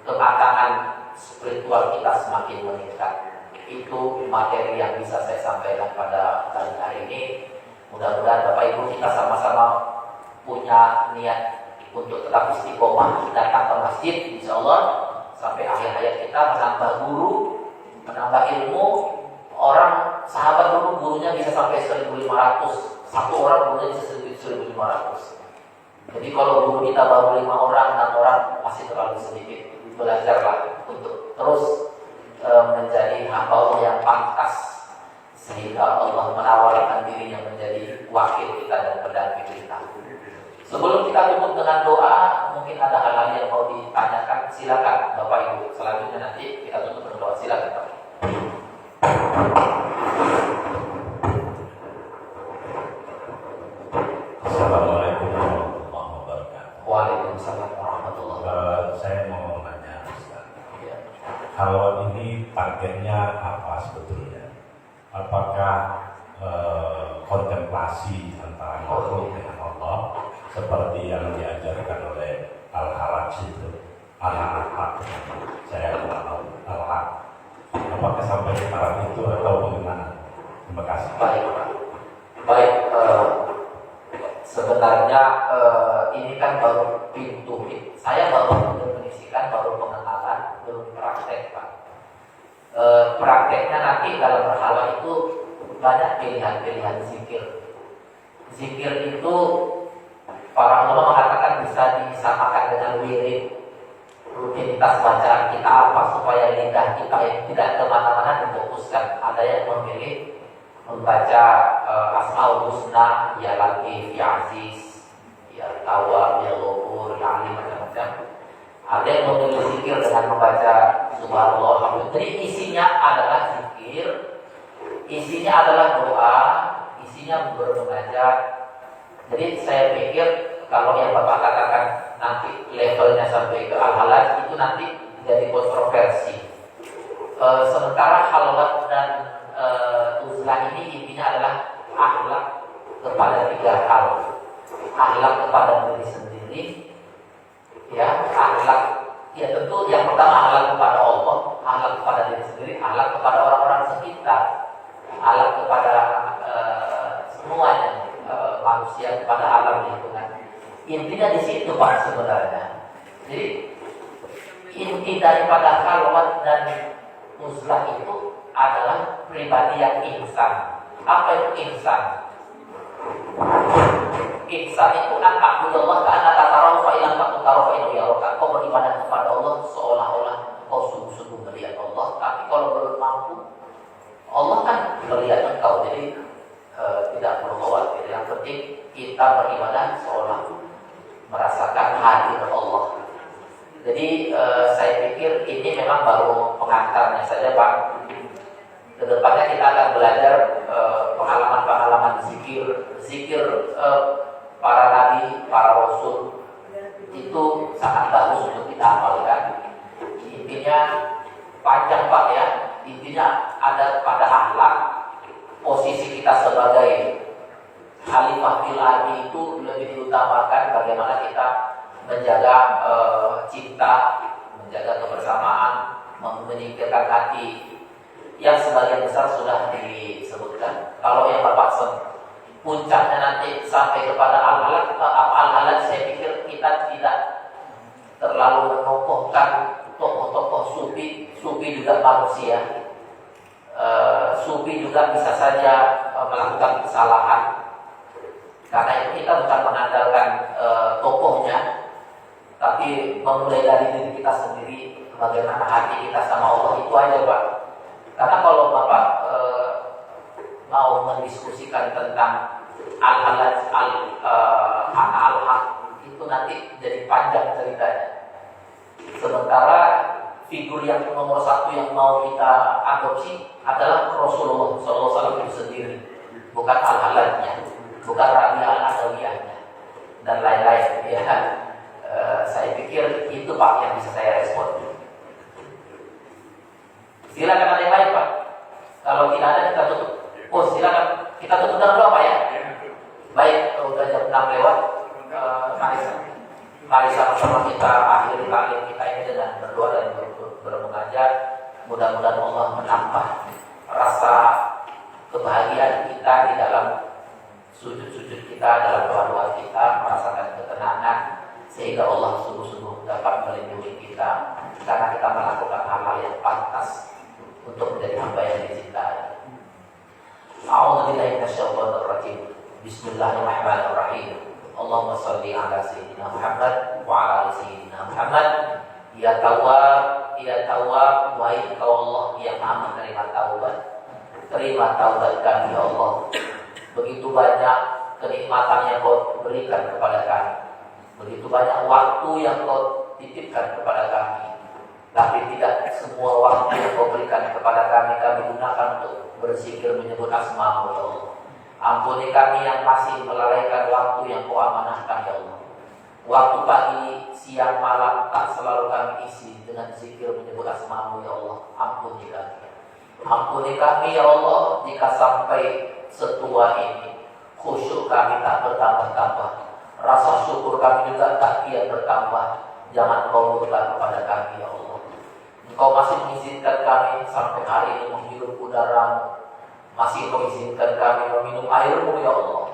kematangan spiritual kita semakin meningkat. Itu materi yang bisa saya sampaikan pada hari ini. Mudah-mudahan Bapak Ibu kita sama-sama punya niat untuk tetap istiqomah datang ke masjid, insya Allah sampai akhir hayat kita menambah guru, menambah ilmu. Orang sahabat dulu gurunya bisa sampai 1.500, satu orang gurunya bisa 1.500. Jadi kalau guru kita baru 5 orang, 6 orang masih terlalu sedikit. Belajarlah untuk terus menjadi hamba Allah yang pantas, sehingga Allah menawarkan dirinya menjadi wakil kita dan pendamping kita. Sebelum kita tutup dengan doa, mungkin ada hal-hal yang mau ditanyakan, silakan Bapak Ibu. Selanjutnya nanti kita tutup dengan doa, silakan Bapak. Assalamualaikum warahmatullahi wabarakatuh. Waalaikumsalam warahmatullahi wabarakatuh. Saya mau nanya, Ustaz. Ya. Kalau ini targetnya apa sebetulnya? Apakah kontemplasi antara makhluk dengan Allah seperti yang diajarkan oleh Al-Haraj itu, anak-anak saya kenal anak. Apakah sampai ke taraf itu atau bagaimana? Terima kasih. Baik, Pak. Baik, sebenarnya ini kan baru pintu. Saya baru mendefinisikan, baru pengenalan, belum praktek, Pak. Prakteknya nanti dalam berhala itu banyak pilihan-pilihan zikir. Zikir itu para ulama mengatakan bisa disamakan dengan wirid, rutinitas bacaan kita apa supaya lidah kita yang tidak kemana-mana difokuskan. Ada yang memilih membaca Asmaul Husna, ya Latif, ya Aziz, ya Tawwab, ya Ghafur, ya Alim, macam-macam. Ada yang memilih zikir dengan membaca Subhanallah, Alhamdulillah. Jadi isinya adalah zikir, isinya adalah doa, isinya bermunajat. Jadi saya pikir kalau yang Bapak katakan nanti levelnya sampai ke al-halal itu nanti jadi kontroversi. Sementara halwat dan uzlah ini intinya adalah akhlak kepada 3 hal. Akhlak kepada diri sendiri, ya, akhlak, ya tentu yang pertama akhlak kepada Allah, akhlak kepada diri sendiri, akhlak kepada orang-orang sekitar, akhlak kepada semuanya, manusia, kepada alam lingkungan. Intinya di situ, Pak, sebenarnya. Jadi inti daripada khalwat dan uzlah itu adalah pribadi yang ihsan. Apa itu ihsan? Ihsan itu an-ta'budallah ka'annaka tarahu fa illam takun tarahu fa innahu yaraka. Kau beribadah kepada Allah seolah-olah kau sungguh-sungguh melihat Allah, tapi kalau belum mampu, Allah kan melihat engkau. Jadi tidak perlu khawatir. Yang penting kita beribadah seolah merasakan hadir Allah. Jadi saya pikir ini memang baru pengantarnya saja, Pak. Kedepannya kita akan belajar pengalaman-pengalaman zikir para nabi, para rasul. Itu sangat bagus untuk kita amalkan. Intinya panjang, Pak, ya. Intinya ada pada akhlak. Posisi kita sebagai khalifah fil ardi itu lebih diutamakan bagaimana kita menjaga cinta, menjaga kebersamaan, menyingkirkan hati yang sebagian besar sudah disebutkan. Kalau yang Bapak puncaknya nanti sampai kepada al-halal, saya pikir kita tidak terlalu mengokohkan tokoh-tokoh sufi. Sufi juga manusia. Sufi juga bisa saja melakukan kesalahan. Karena itu kita bukan mengandalkan tokohnya, tapi memulai dari diri kita sendiri, bagaimana hati kita sama Allah. Itu aja, Pak. Karena kalau Bapak mau mendiskusikan tentang al-halal, al-haq, itu nanti jadi panjang ceritanya. Sementara figur yang nomor 1 yang mau kita adopsi adalah Rasulullah SAW itu sendiri, bukan al-halalnya, bukan Rabi al-Adawiyahnya dan lain-lain. Ya, saya pikir itu, Pak, yang bisa saya respon. Silakan ada yang lain, Pak. Kalau tidak ada kita tutup. Oh, silakan kita tutup dulu, Pak, ya. Baik, udah jam 6 lewat. Mari sama-sama kita akhiri taklim kita ini dengan berdoa dan bermunajat. Mudah-mudahan Allah menambah rasa kebahagiaan kita di dalam sujud-sujud kita, dalam doa-doa kita, merasakan ketenangan, sehingga Allah sungguh-sungguh dapat melindungi kita karena kita melakukan hal-hal yang pantas untuk menjadi hamba yang dicintai. A'udzubillahi minasyaitonir rajim. Bismillahirrahmanirrahim. Allahumma shalli ala sayyidina Muhammad wa ala ali sayyidina Muhammad. Ya Tawwab, wahai Engkau Allah yang Maha menerima taubat. Terima taubat kami, ya Allah. Begitu banyak kenikmatan yang Kau berikan kepada kami. Begitu banyak waktu yang Kau titipkan kepada kami. Tapi tidak semua waktu yang Kau berikan kepada kami gunakan untuk berzikir menyebut asma-Mu, ya Allah. Ampuni kami yang masih melalaikan waktu yang Kau amanahkan, ya Allah. Waktu pagi, siang, malam tak selalu kami isi dengan zikir menyebut asma-Mu, ya Allah. Ampuni kami. Ampuni kami, ya Allah, jika sampai setua ini khusyuk kami tak bertambah-tambah, rasa syukur kami juga tak kian bertambah. Jangan Engkau murka kepada kami, ya Allah. Engkau masih mengizinkan kami sampai hari ini menghirup udara, masih Engkau izinkan kami meminum air-Mu, ya Allah.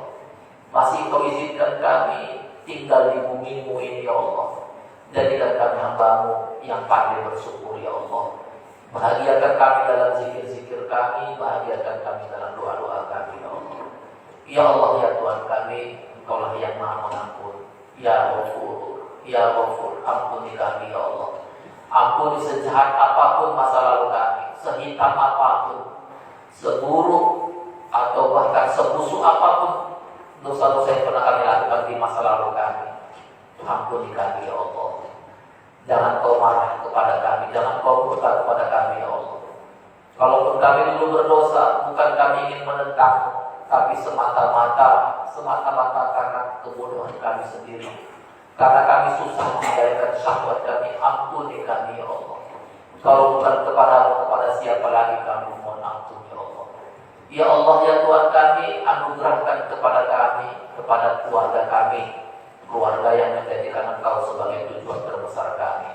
Masih Engkau izinkan kami tinggal di bumi-Mu ini, ya Allah. Jadikan kami hamba-Mu yang pandai bersyukur, ya Allah. Bahagiakan kami dalam zikir-zikir kami, bahagiakan kami dalam doa-doa kami, ya Allah. Ya Allah, ya Tuhan kami, Engkaulah yang Maha Mengampun. Ya Ghafur, ya Ghafur, ampuni kami, ya Allah. Ampuni sejahat apapun masa lalu kami, sehitam apapun, seburuk atau bahkan sebusuk apapun dosa-dosa yang pernah kami lakukan di masa lalu kami. Ampuni kami, ya Allah. Jangan Kau marah kepada kami, jangan Kau murka kepada kami, ya Allah. Kalaupun kami dulu berdosa, bukan kami ingin menentang, tapi semata-mata karena kebodohan kami sendiri. Karena kami susah menjalankan syahwat kami, ampuni kami, ya Allah. Kalau bukan kepada siapa lagi kami mohon ampun, ya Allah. Ya Allah, ya Tuhan kami, anugerahkan kepada kami, kepada keluarga kami, keluarga yang menjadikan Engkau sebagai tujuan terbesar kami.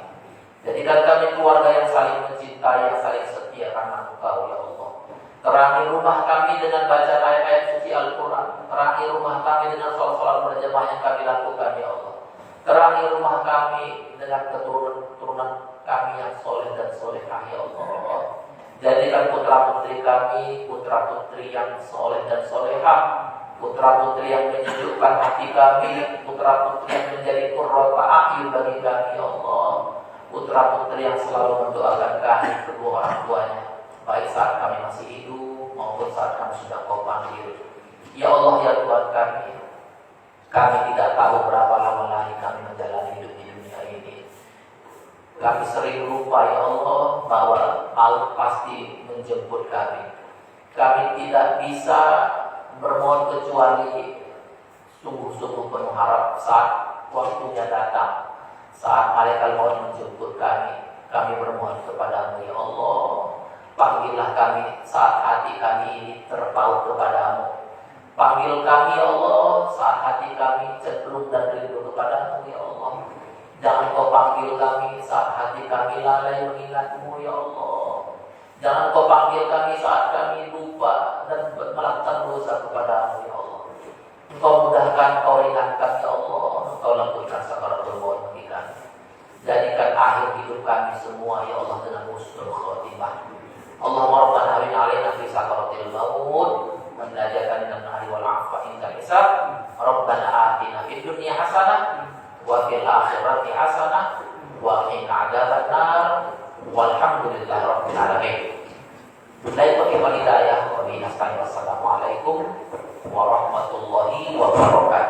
Jadikan kami keluarga yang saling mencintai, yang saling setia karena Engkau, ya Allah. Terangi rumah kami dengan baca ayat-ayat suci Al-Quran. Terangi rumah kami dengan sholat-sholat berjamaah yang kami lakukan, ya Allah. Terangi rumah kami dengan keturunan kami yang soleh dan solehah, ya Allah. Jadikan putra-putri kami putra-putri yang soleh dan solehah, putra-putri yang menyejukkan hati kami, putra-putri yang menjadi qurrata a'yun bagi kami, ya Allah. Putra-putri yang selalu mendoakan kami kedua orang tuanya, baik saat kami masih hidup maupun saat kami sudah Kau panggil. Ya Allah, ya Tuhan kami tidak tahu berapa lama lagi kami menjalani hidup di dunia ini. Kami sering lupa, ya Allah, bahwa maut pasti menjemput kami. Kami tidak bisa bermohon kecuali sungguh-sungguh penuh harap saat waktunya datang. Saat malaikat maut menjemput kami, kami bermohon kepada-Mu, ya Allah. Panggillah kami saat hati kami ini terpaut kepada-Mu. Panggil kami, ya Allah, saat hati kami cenderung dan rindu kepada-Mu, ya Allah. Jangan Kau panggil kami saat hati kami lalai mengingat-Mu, ya Allah. Jangan Kau panggil kami saat kami lupa dan melakukan dosa kepada-Mu, ya Allah. Engkau mudahkan, Kau ringankan, ya Allah. Engkau lembutkan sakaratul maut bagi kami. Jadikan akhir hidup kami semua, ya Allah, dengan husnul khotimah. Allahumma rabbana hawwin 'alaina fi sakaratil maut wa najatana minan nari wal 'afwa indal hisab. Rabbana atina fid dunya hasanah wa fil akhirati hasanah wa qina 'adzabannar. Walhamdulillahi rabbil alamin. Billahi taufiq wal hidayah wa bihi nasta'in. Wassalamualaikum warahmatullahi wabarakatuh.